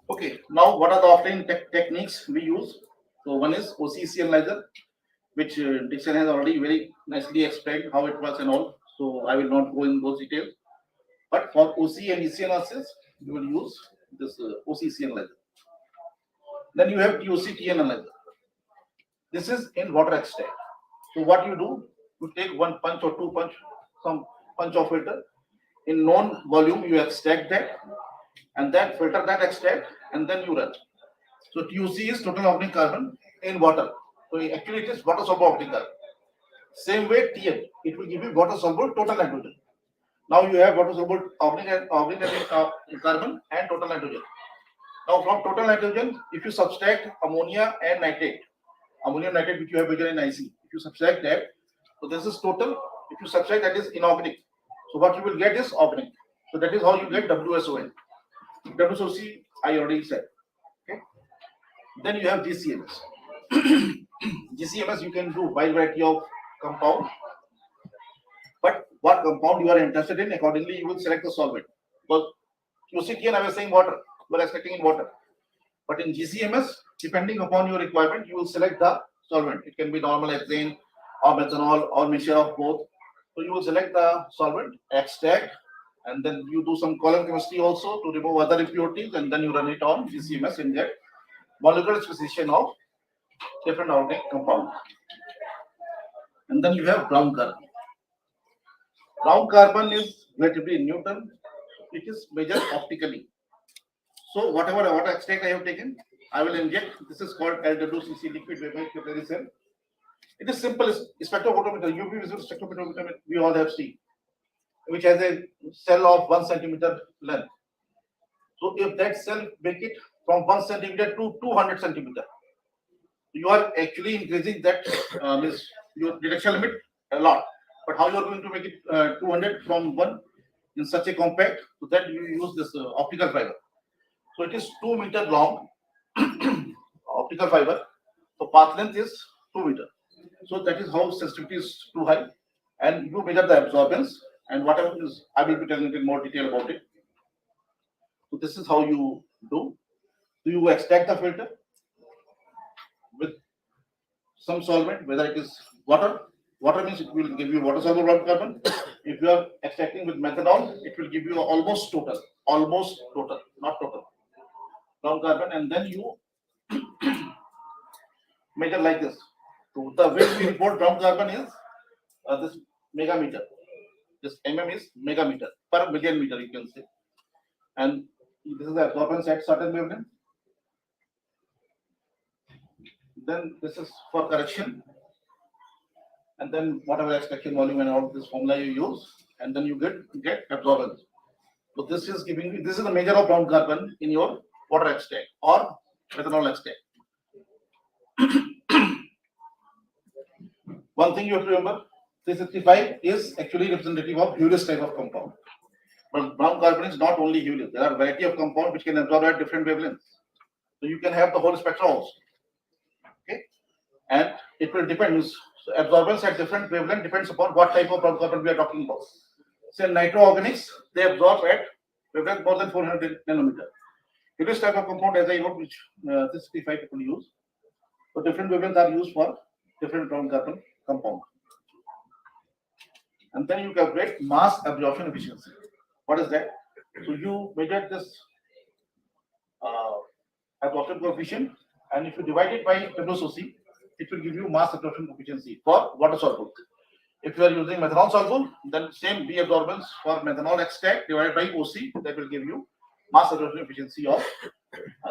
Okay. Now what are the offline techniques we use? So one is OCEC analyzer, which Dixon has already very nicely explained how it works and all. So I will not go in those details. But for OC and EC analysis, you will use this OCC analyzer. Then you have TOC analyzer. This is in water extract. So what you do, you take one punch or two punch, some punch of filter. In known volume, you extract that, and then filter that extract, and then you run. So TOC is total organic carbon in water. So actually it is water soluble organic carbon. Same way TN, it will give you water soluble total nitrogen. Now you have water soluble organic carbon and total nitrogen. Now from total nitrogen, if you subtract ammonia and nitrate which you have measured in IC, if you subtract that, so this is total. If you subtract that is inorganic. So what you will get is organic. So that is how you get WSON. WSOC I already said. Okay. Then you have GCMS. GCMS you can do wide variety of compound. But what compound you are interested in, accordingly you will select the solvent. Because QCTN I was saying water, you are expecting in water. But in GCMS, depending upon your requirement, you will select the solvent. It can be normal hexane or methanol or mixture of both. So you will select the solvent, extract, and then you do some column chemistry also to remove other impurities, and then you run it on GCMS in that molecular specification of different organic compound. And then you have brown carbon. Brown carbon is relatively new term. It is measured optically. So whatever water extract I have taken, I will inject. This is called LWCC liquid vapor cell. It is simple spectrophotometer, UV visible spectrophotometer we all have seen, which has a cell of 1 centimeter length. So if that cell make it from 1 centimeter to 200 centimeter, you are actually increasing that means your detection limit a lot. But how you are going to make it 200 from 1 in such a compact? So that you use this optical fiber. So it is 2 meter long optical fiber. So path length is 2 meter. So that is how sensitivity is too high, and you measure the absorbance and whatever is, I will be telling you in more detail about it. So this is how you do. Do you extract the filter with some solvent, whether it is water? Water means it will give you water soluble brown carbon. If you are extracting with methanol, it will give you almost total, not total brown carbon, and then you measure like this. So the way we report brown carbon is this megameter. This mm is megameter per million meter, you can say. And this is the absorbance at certain wavelength. Then this is for correction. And then whatever extraction volume and all this formula you use, and then you get absorbance. So this is giving you, this is the measure of brown carbon in your water extract or methanol extract. One thing you have to remember, 365 is actually representative of Hewlett type of compound. But brown carbon is not only Hewlett. There are a variety of compounds which can absorb at different wavelengths. So you can have the whole spectrum also. Okay, and it will depend. So absorbance at different wavelength depends upon what type of brown carbon we are talking about. Say nitroorganics, they absorb at wavelength more than 400 nanometer. Hewlett type of compound, as I wrote, which 365 people use. So different wavelengths are used for different brown carbon compound. And then you calculate mass absorption efficiency. What is that? So you measure this absorption coefficient, and if you divide it by WSOC, it will give you mass absorption efficiency for water soluble. If you are using methanol soluble, then same B absorbance for methanol extract divided by OC, that will give you mass absorption efficiency of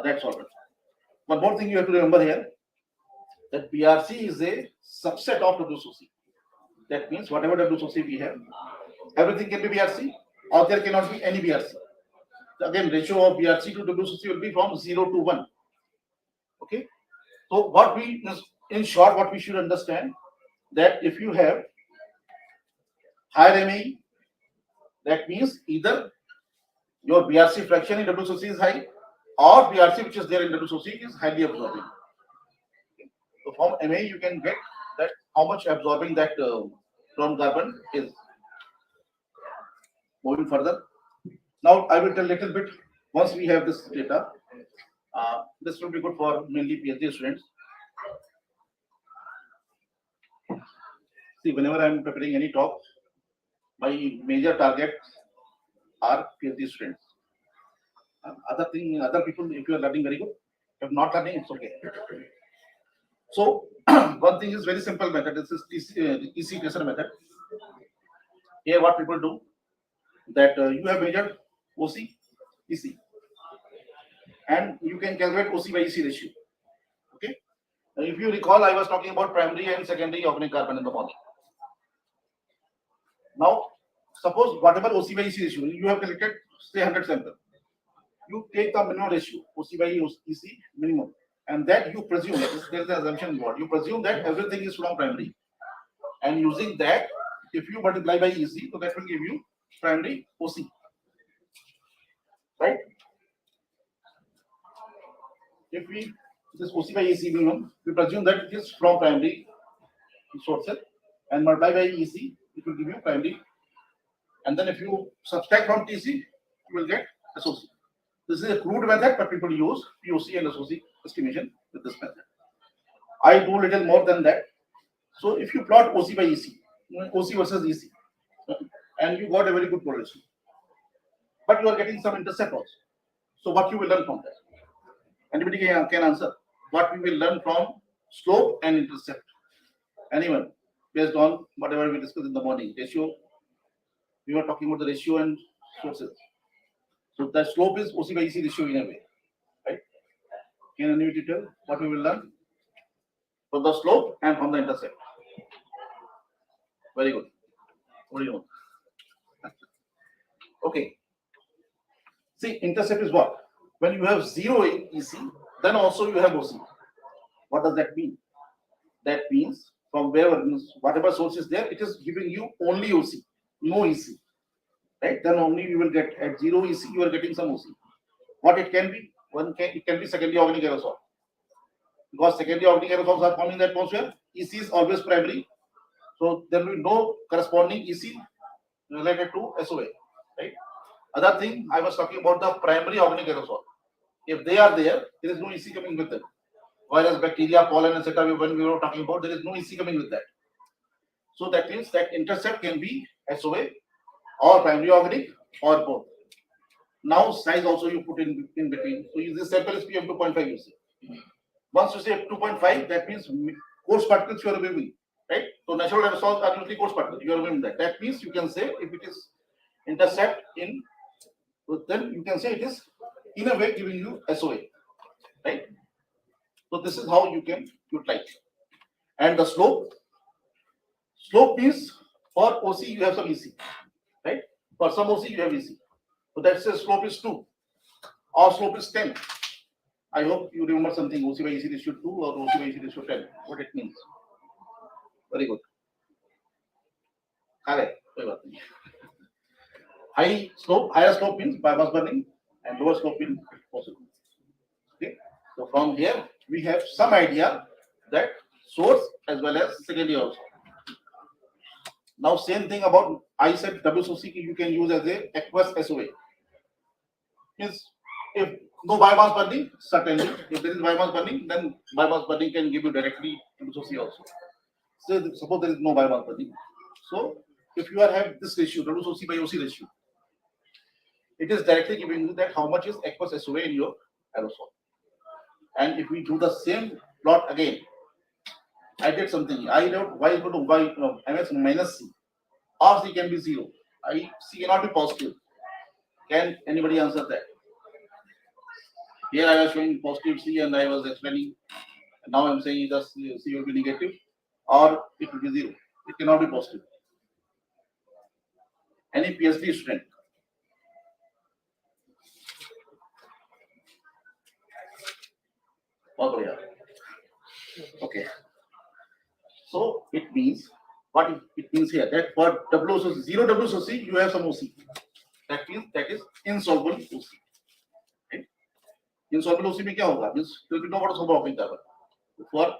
that solvent. One more thing you have to remember here, that BRC is a subset of WSOC. That means whatever WSOC we have, everything can be BRC, or there cannot be any BRC. Again, ratio of BRC to WSOC will be from 0 to 1. Okay. So what we, in short, what we should understand, that if you have higher MAE, that means either your BRC fraction in WSOC is high, or BRC which is there in WSOC is highly absorbing. So from MAE you can get that how much absorbing that brown carbon is. Moving further, now I will tell a little bit once we have this data. This will be good for mainly PhD students. See, whenever I am preparing any talk, my major targets are PhD students. Other people, if you are learning, very good. If not learning, it's okay. So one thing is very simple method. This is EC tracer method. Here, what people do, that you have measured OC, EC, and you can calculate OC by EC ratio. Okay. Now, if you recall, I was talking about primary and secondary organic carbon in the morning. Now, suppose whatever OC by EC ratio you have collected, say 100 sample, you take the minimum ratio OC by EC minimum, and that you presume, there is an assumption involved. You presume that everything is from primary, and using that, if you multiply by EC, so that will give you primary OC, right? If we this OC by EC minimum, we presume that it is from primary sources, and multiply by EC, it will give you primary. And then if you subtract from TC, you will get SOC. This is a crude method, but people use POC and SOC estimation with this method. I do little more than that. So if you plot OC by EC, OC versus EC, and you got a very good correlation, but you are getting some intercept also. So what you will learn from that? Anybody can answer what we will learn from slope and intercept? Anyone, based on whatever we discussed in the morning, ratio. We were talking about the ratio and sources. So the slope is OC by EC ratio in a way, right? Can anybody tell what we will learn from the slope and from the intercept? Very good. What do you want? Okay. See, intercept is what? When you have zero EC, then also you have OC. What does that mean? That means from wherever, whatever source is there, it is giving you only OC, no EC. Right? Then only you will get at zero EC, you are getting some OC. What it can be? It can be secondary organic aerosol. Because secondary organic aerosols are forming in the atmosphere, EC is always primary. So there will be no corresponding EC related to SOA. Right? Other thing, I was talking about the primary organic aerosol. If they are there, there is no EC coming with them. Virus, bacteria, pollen, etc. When we were talking about, there is no EC coming with that. So that means that intercept can be SOA or primary organic or both. Now size also you put in between. So this sample is PM 2.5 you say. Once you say 2.5, that means coarse particles you are removing, right? So natural aerosols are usually coarse particles. You are removing that. That means you can say if it is intercept in, then you can say it is in a way giving you SOA, right? So this is how you can utilize. And the slope means for OC you have some EC, right? For some OC you have EC. So that says slope is 2 or slope is 10. I hope you remember something, OC by EC ratio 2 or OC by EC ratio 10, what it means. Very good. Higher slope means biomass burning and lower slope means possible. Okay. So from here we have some idea that source as well as secondary also. Now same thing about, I said WSOC you can use as a aqueous SOA. Means if no biomass burning, certainly if there is biomass burning, then biomass burning can give you directly WSOC also. So suppose there is no biomass burning. So if you have this ratio, WSOC by OC ratio, it is directly giving you that how much is aqueous SOA in your aerosol. And if we do the same plot again, I did something. I wrote y equal to y, ms minus c, or c can be 0. C cannot be positive. Can anybody answer that? Here I was showing positive C and I was explaining. Now I'm saying either C will be negative or it will be 0. It cannot be positive. Any PhD student? Okay. So it means what it means here that for WSOC, 0 WSOC, you have some OC. That means that is insoluble OC. Right? Insoluble OC में क्या होगा? Means there will be no water soluble organic carbon. For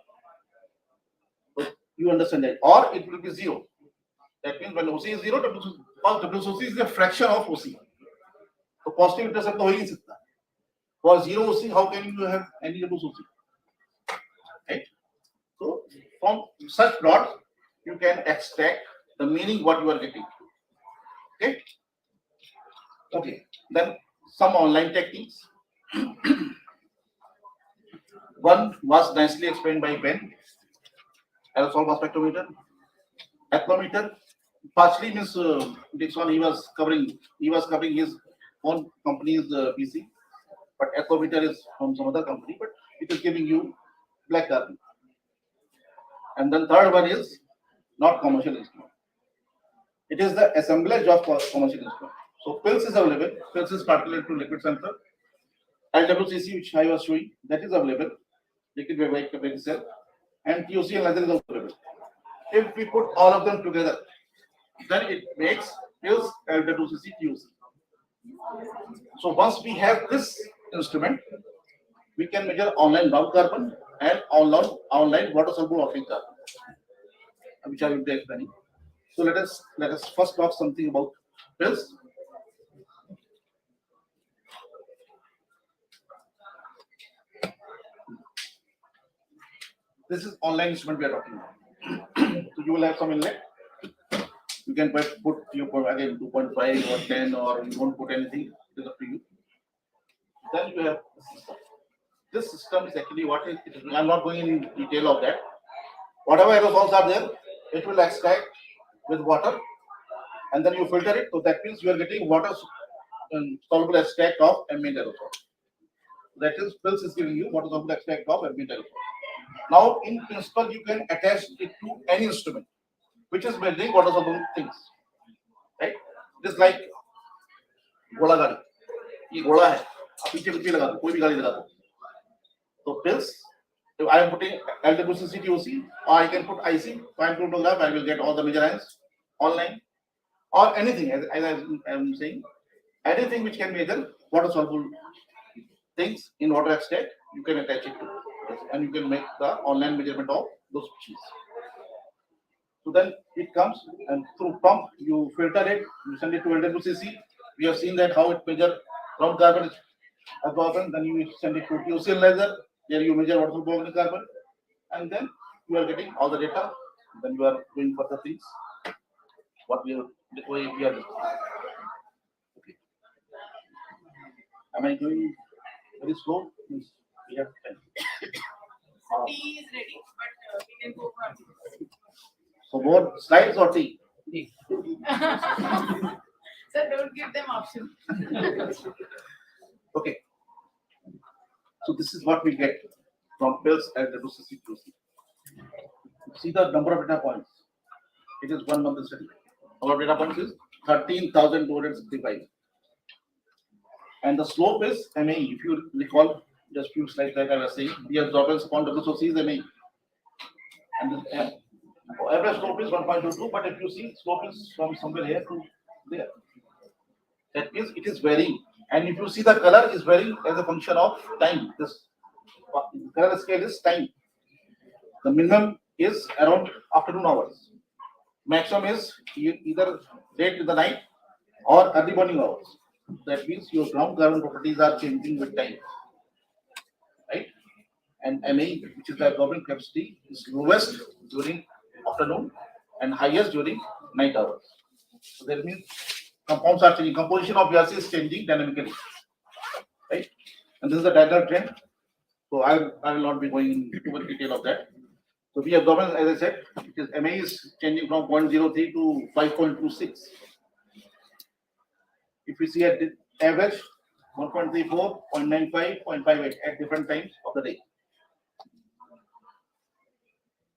you understand that, or it will be 0. That means when OC is 0, WSOC is a fraction of OC. So positive intercept तो हो ही नहीं सकता. For 0 OC, how can you have any WSOC? Right? So from such plots, you can extract the meaning what you are getting. Okay. Okay. Then some online techniques. One was nicely explained by Ben. Aerosol mass spectrometer, ethnometer. Partially means this one he was covering his own company's PC, but ethnometer is from some other company, but it is giving you black carbon. And then third one is not commercial instrument. It is the assemblage of commercial instrument. So pills is available. Pills is particulate to liquid sensor. LWCC, which I was showing, that is available. Liquid white capillary cell, and TOC and laser is available. If we put all of them together, then it makes pills LWCC TOC. So once we have this instrument, we can measure online brown carbon and online water soluble organic carbon, which I will be explaining. So let us first talk something about pills. This is online instrument we are talking about. So you will have some inlet. You can put your again 2.5 or 10, or you won't put anything. It is up to you. Then you have this system is actually what is. I'm not going in detail of that. Whatever aerosols are there, it will extract with water, and then you filter it. So that means you are getting water soluble extract of ambient aerosol. That is, pills is giving you water soluble extract of ambient aerosol. Now, in principle, you can attach it to any instrument. which is measuring water soluble things, right? Just like घोड़ा गाड़ी, ये घोड़ा है, आप पीछे कुछ भी लगा दो, कोई भी गाड़ी लगा दो, तो pills, if I am putting LWC TOC, or I can put IC, fine chromatograph, I will get all the major ions online, or anything, as I am saying, anything which can measure water soluble things in water extract, you can attach it to, and you can make the online measurement of those species. So then it comes, and through pump, you filter it, you send it to LWCC. We have seen that how it measure from carbon absorbent, then you send it to TOC analyzer, there you measure water soluble organic carbon, and then you are getting all the data, then you are doing further things, what we are doing. Okay. Am I going very slow? Means we have time. Tea is ready, but we can go for tea. So more slides or tea? Sir, don't give them option. Okay. So this is what we get from pills and WCC. See the number of data points. It is 1 month study. Our data points is 13,265. And the slope is MAE. If you recall, just few slides like I was saying, the absorbance upon WSOC is MAE. And the average slope is 1.22, but if you see, slope is from somewhere here to there. That means it is varying. And if you see the color is varying as a function of time. This color scale is time. The minimum is around afternoon hours. Maximum is either late in the night or early morning hours. That means your ground carbon properties are changing with time, right? And MA, which is the absorbent capacity, is lowest during afternoon and highest during night hours. So that means compounds are changing. Composition of gases is changing dynamically, right? And this is the diagonal trend. So I will not be going into too much detail of that. So the absorbance, as I said, it is MA is changing from 0.03 to 5.26. If we see at the average 1.34, 0.95, 0.58 at different times of the day.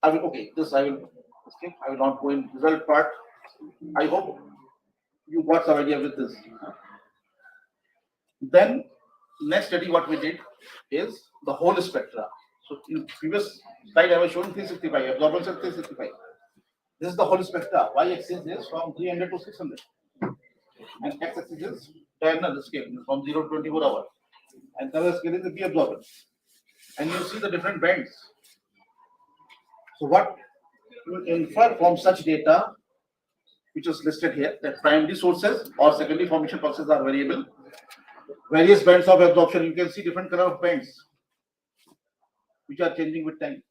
Okay, this I will skip. I will not go in result part. I hope you got some idea with this. Then next study what we did is the whole spectra. So in previous slide I was showing 365, absorbance at 365. This is the whole spectra. Y-axis is from 300 to 600. And x-axis is diagonal scale from 0 to 24 hours. And the other scale is the B absorbance. And you see the different bands. So what you infer from such data, which is listed here, that primary sources or secondary formation processes are variable. Various bands of absorption, you can see different color of bands, which are changing with time.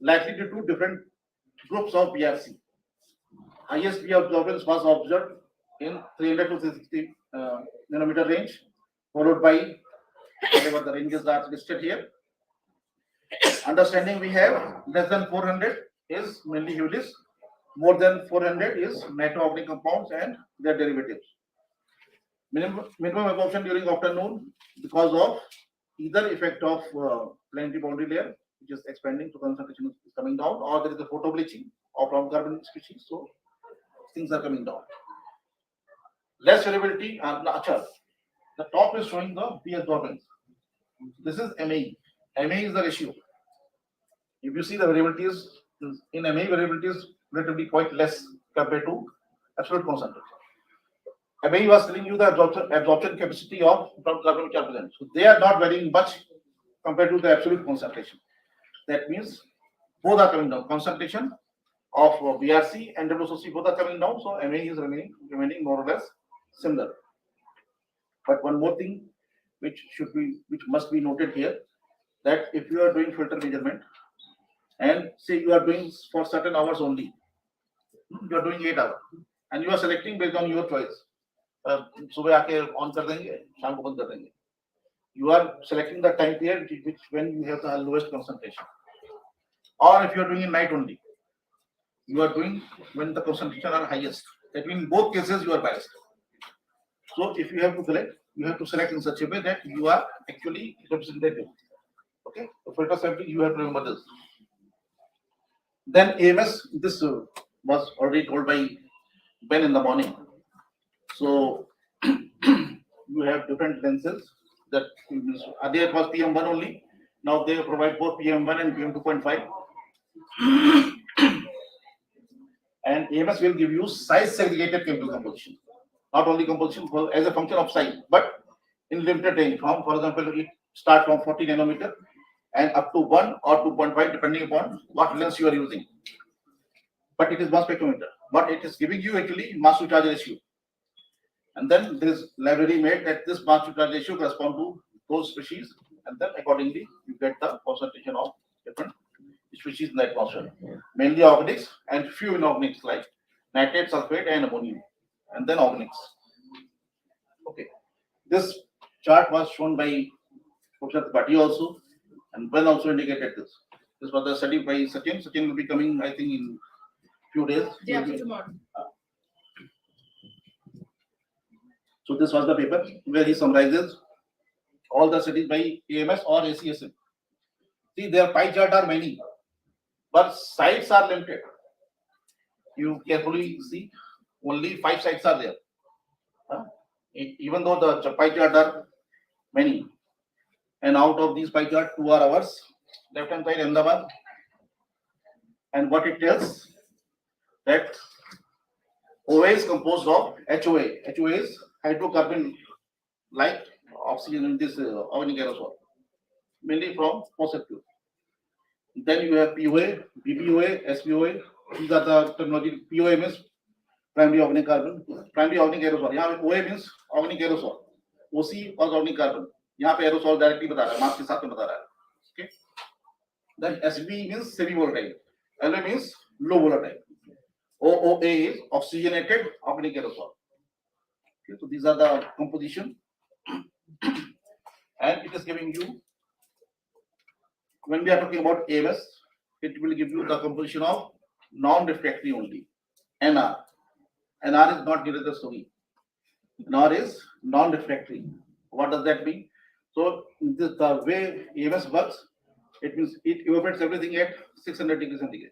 Likely due to different groups of BRC. Highest B absorbance was observed in 300 to 360 nanometer range, followed by whatever the ranges are listed here. Understanding we have less than 400 is mainly Hewlett, more than 400 is nitroorganic compounds and their derivatives. Minimum absorption during afternoon because of either effect of planetary boundary layer, which is expanding, so concentration is coming down, or there is a photo bleaching of from carbon species, so things are coming down. Less variability, the top is showing the B absorbance. This is MAE. MAE is the ratio. If you see the variability is in MAE, variability is relatively quite less compared to absolute concentration. MAE was telling you the absorption capacity of carbon which are present. So they are not varying much compared to the absolute concentration. That means both are coming down. Concentration of BRC and WSOC both are coming down. So MAE is remaining more or less similar. But one more thing which must be noted here, that if you are doing filter measurement and say you are doing for certain hours only, you are doing 8 hours and you are selecting based on your choice. सुबह आके on कर देंगे, शाम को बंद कर देंगे. You are selecting the time period which when you have the lowest concentration. Or if you are doing in night only, you are doing when the concentration are highest. That means in both cases you are biased. So if you have to select, you have to select in such a way that you are actually representative. Okay, so filter sampling, you have to remember this. Then AMS, this was already told by Ben in the morning. So you have different lenses that earlier it was PM1 only. Now they provide both PM1 and PM2.5. And AMS will give you size segregated chemical composition. Not only composition as a function of size, but in limited range. From, for example, it start from 40 nanometer and up to 1 or 2.5 depending upon what lens you are using. But it is mass spectrometer. But it is giving you actually mass to charge ratio. And then this library made that this mass to charge ratio correspond to those species, and then accordingly you get the concentration of different species in the atmosphere, mainly organics and few inorganics like nitrate, sulfate, and ammonium, and then organics. Okay, this chart was shown by Professor Tripathi also, and Ben also indicated this. This was the study by Sachin. Sachin will be coming, I think, in few days. Day after tomorrow. So this was the paper where he summarizes all the studies by AMS or ACSM. See, their pie chart are many, but sites are limited. You carefully see, only 5 sites are there. Even though the pie chart are many, and out of these pie chart, 2 are ours. Left hand side, Ahmedabad, and what it tells that OA is composed of HOA. HOA is hydrocarbon like oxygen in this organic aerosol, mainly from fossil fuel. Then you have POA, BPOA, SPOA. These are the terminology. POA means primary organic carbon, primary organic aerosol. यहाँ पे OA means organic aerosol. OC was organic carbon. यहाँ पे aerosol directly बता रहा है, mass के साथ में बता रहा है. Okay. Then SB means semi-volatile. LA means low volatile. OOA is oxygenated organic aerosol. Okay, so these are the composition, and it is giving you, when we are talking about AMS, it will give you the composition of non-refractory only. NR. NR is not given the story. NR is non-refractory. What does that mean? So this, the way AMS works, it means it evaporates everything at 600 degrees centigrade.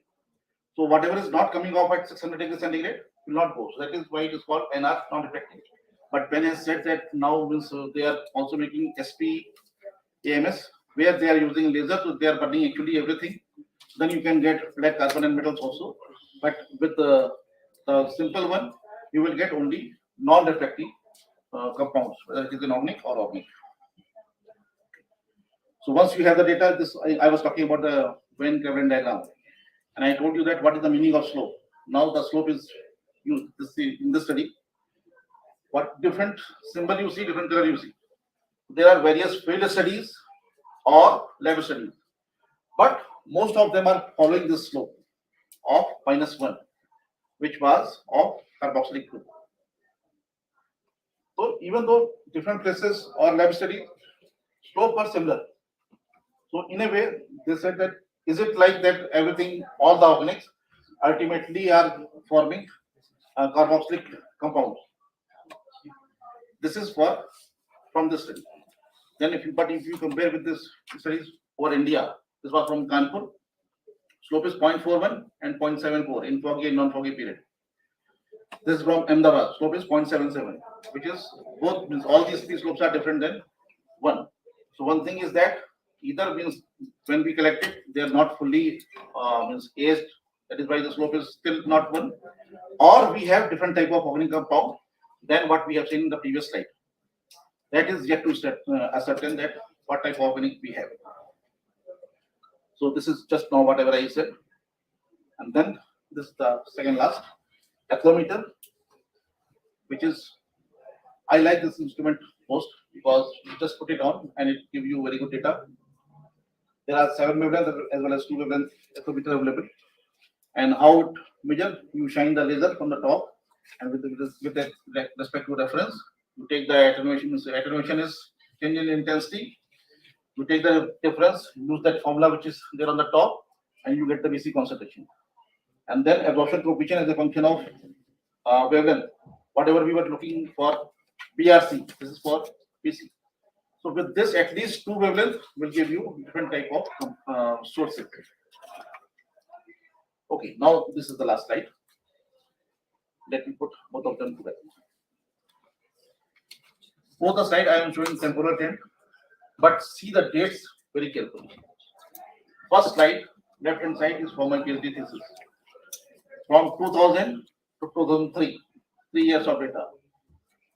So whatever is not coming off at 600 degrees centigrade will not go. So that is why it is called NR, non-refractory. But Ben has said that now means they are also making SP AMS, where they are using laser, so they are burning actually everything. Then you can get black carbon and metals also. But with the simple one, you will get only non-refractory compounds, whether it is an organic or organic. So once you have the data, this I was talking about the Venn diagram, and I told you that what is the meaning of slope. Now the slope is used in this study. What different symbol you see, different color you see. There are various field studies or lab studies, but most of them are following this slope of -1, which was of carboxylic group. So even though different places or lab study slope are similar, so in a way they said that is it like that everything, all the organics ultimately are forming carboxylic compounds. This is from this study. Then if you compare with this studies for India, this was from Kanpur. Slope is 0.41 and 0.74 in foggy and non-foggy period. This is from Ahmedabad. Slope is 0.77, which is both means all these three slopes are different than one. So one thing is that either means when we collect it, they are not fully means aged. That is why the slope is still not one, or we have different type of organic compound than what we have seen in the previous slide. That is yet to ascertain that what type of organic we have. So this is just now whatever I said, and then this is the second last accelerometer, which is I like this instrument most because you just put it on and it gives you very good data. There are 7 wavelengths as well as 2 wavelength accelerometer available. And how it measure? You shine the laser from the top, and with respect to reference, you take the attenuation. So attenuation is change in intensity. You take the difference, use that formula which is there on the top, and you get the BC concentration. And then absorption coefficient is a function of wavelength. Whatever we were looking for BRC, this is for BC. So with this, at least 2 wavelengths will give you different type of sources. Okay, now this is the last slide. Let me put both of them together. Both the slide I am showing temporal trend, but see the dates very carefully. First slide, left hand side is for my PhD thesis. From 2000 to 2003, 3 years of data.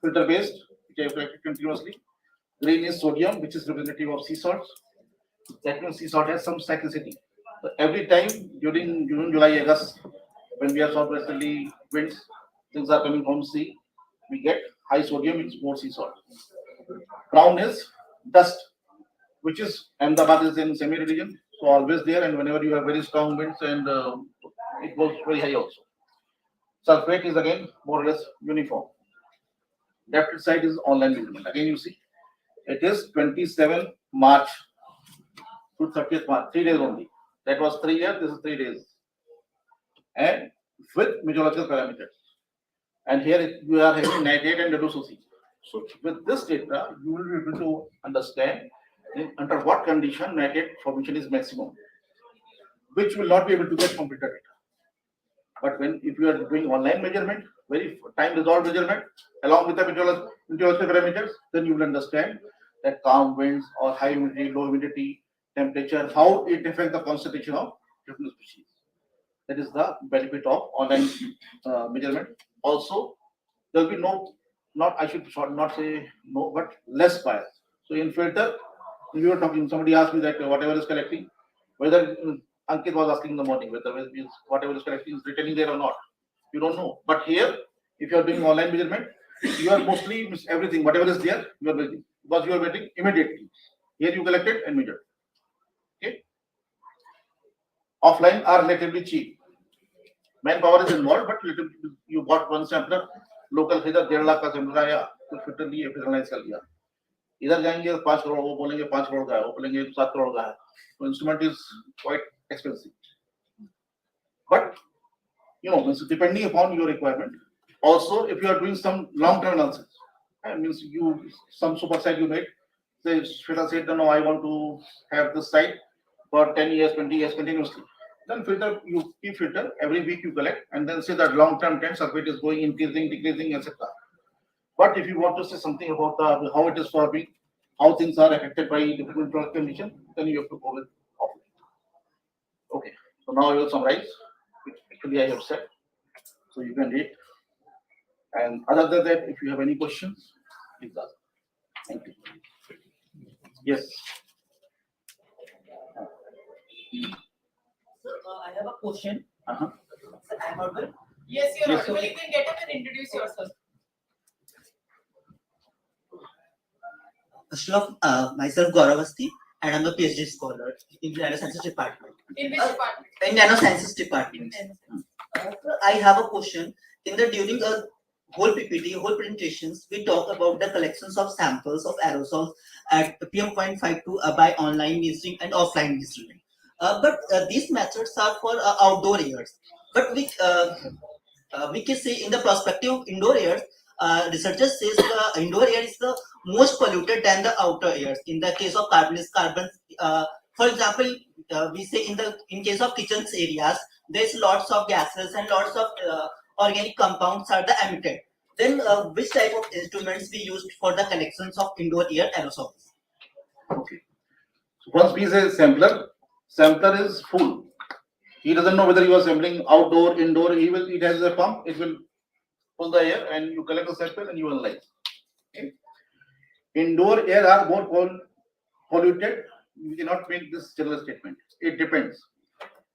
Filter based, which I collected continuously. Green is sodium, which is representative of sea salts. That means sea salt has some cyclicity. So every time during June, July, August, when we have southwesterly winds, things are coming from sea, we get high sodium, means more sea salt. Brown is dust, which is Ahmedabad is in semi-region, so always there, and whenever you have very strong winds and it goes very high also. Sulfate is again more or less uniform. Left side is online measurement. Again, you see, it is 27 March to 30th March, 3 days only. That was 3 years, this is 3 days. And with meteorological parameters. And here you are having nitrate and WSOC. So with this data, you will be able to understand under what condition nitrate formation is maximum, which will not be able to get from filter data. But when if you are doing online measurement, very time resolved measurement, along with the meteorological parameters, then you will understand that calm winds or high humidity, low humidity, temperature, how it affects the concentration of different species. That is the benefit of online measurement. Also, there will be not I should not say no, but less bias. So in filter, we were talking, somebody asked me that whatever is collecting, whether Ankit was asking in the morning, whether whatever is collecting is returning there or not. You don't know. But here, if you are doing online measurement, you are mostly everything, whatever is there, you are waiting. Because you are waiting immediately. Here you collect it and measure. Okay. Offline are relatively cheap. Manpower is involved, but little you bought one sampler, local खरीदा 1.5 लाख का sample आया, तो filter लिए फिर analyse कर लिया. इधर जाएंगे 5 करोड़, वो बोलेंगे 5 करोड़ का है, वो बोलेंगे 7 करोड़ का है. So instrument is quite expensive. But depending upon your requirement. Also, if you are doing some long-term analysis, that means some super site you made, say filter said, no, I want to have this site for 10 years, 20 years continuously. Then filter, you keep filter, every week you collect, and then say that long-term trend sulfate is going, increasing, decreasing, etc. But if you want to say something about how it is forming, how things are affected by different conditions, then you have to go with offline. Okay, so now I will summarize, which actually I have said. So you can read. And other than that, if you have any questions, please ask. Thank you. Yes. Sir, I have a question. Uh-huh. Sir, I am audible. Yes, you're Yes, audible. okay. You can get up and introduce yourself. Myself Gauravasti, and I'm a PhD scholar in Nanosciences department. In which department? In Nanosciences department. Sir, I have a question. During a whole PPT, whole presentations, we talk about the collections of samples of aerosols at PM.52 by online measuring and offline measuring. But these methods are for outdoor areas. But we can see in the perspective of indoor air, researchers says the indoor air is the most polluted than the outer air. In the case of carbon, for example, we say in case of kitchen areas, there's lots of gases and lots of organic compounds are the emitted. Then which type of instruments we used for the collections of indoor air aerosols? Okay. So once we say sampler is full. He doesn't know whether you are sampling outdoor, indoor. It has a pump. It will pull the air and you collect the sample and you analyze. Okay. Indoor air are more polluted. We cannot make this general statement. It depends.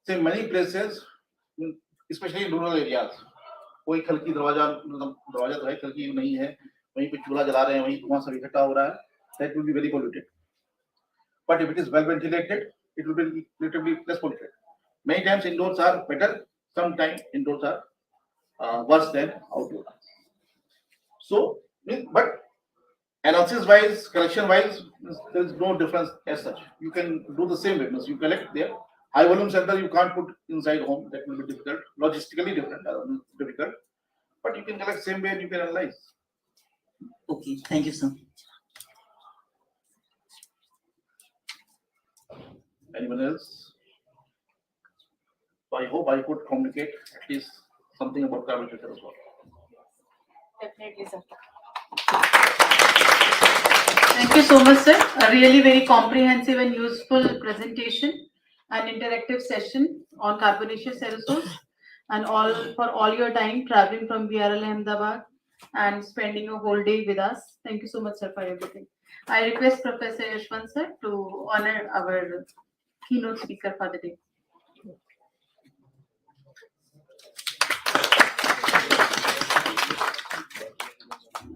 Say many places, especially in rural areas, कोई खिड़की दरवाजा तो है, खिड़की नहीं है, वहीं पे चूल्हा जला रहे हैं, वहीं धुआं सब इकट्ठा हो रहा है, that will be very polluted. But if it is well ventilated, it will be relatively less polluted. Many times indoors are better, sometimes indoors are worse than outdoors. So, but analysis wise, collection wise, there is no difference as such. You can do the same way. You collect there. High volume sample you can't put inside home. That will be difficult. Logistically difficult. But you can collect same way and you can analyze. Okay, thank you, sir. Anyone else? So I hope I could communicate at least something about carbon neutral as well. Definitely, sir. Thank you so much, sir. A really very comprehensive and useful presentation and interactive session on carbonaceous aerosols, and for all your time traveling from BRL Ahmedabad and spending a whole day with us. Thank you so much, sir, for everything. I request Professor Yashwant, sir, to honor our keynote speaker for the day.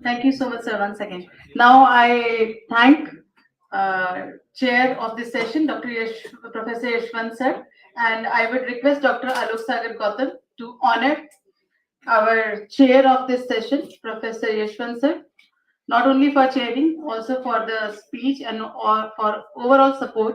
Thank you so much, sir, once again. Now I thank chair of this session, Professor Yashwant, sir, and I would request Dr. Alok Sagar Gautam to honor our chair of this session, Professor Yashwant, sir, not only for chairing, also for the speech and for overall support.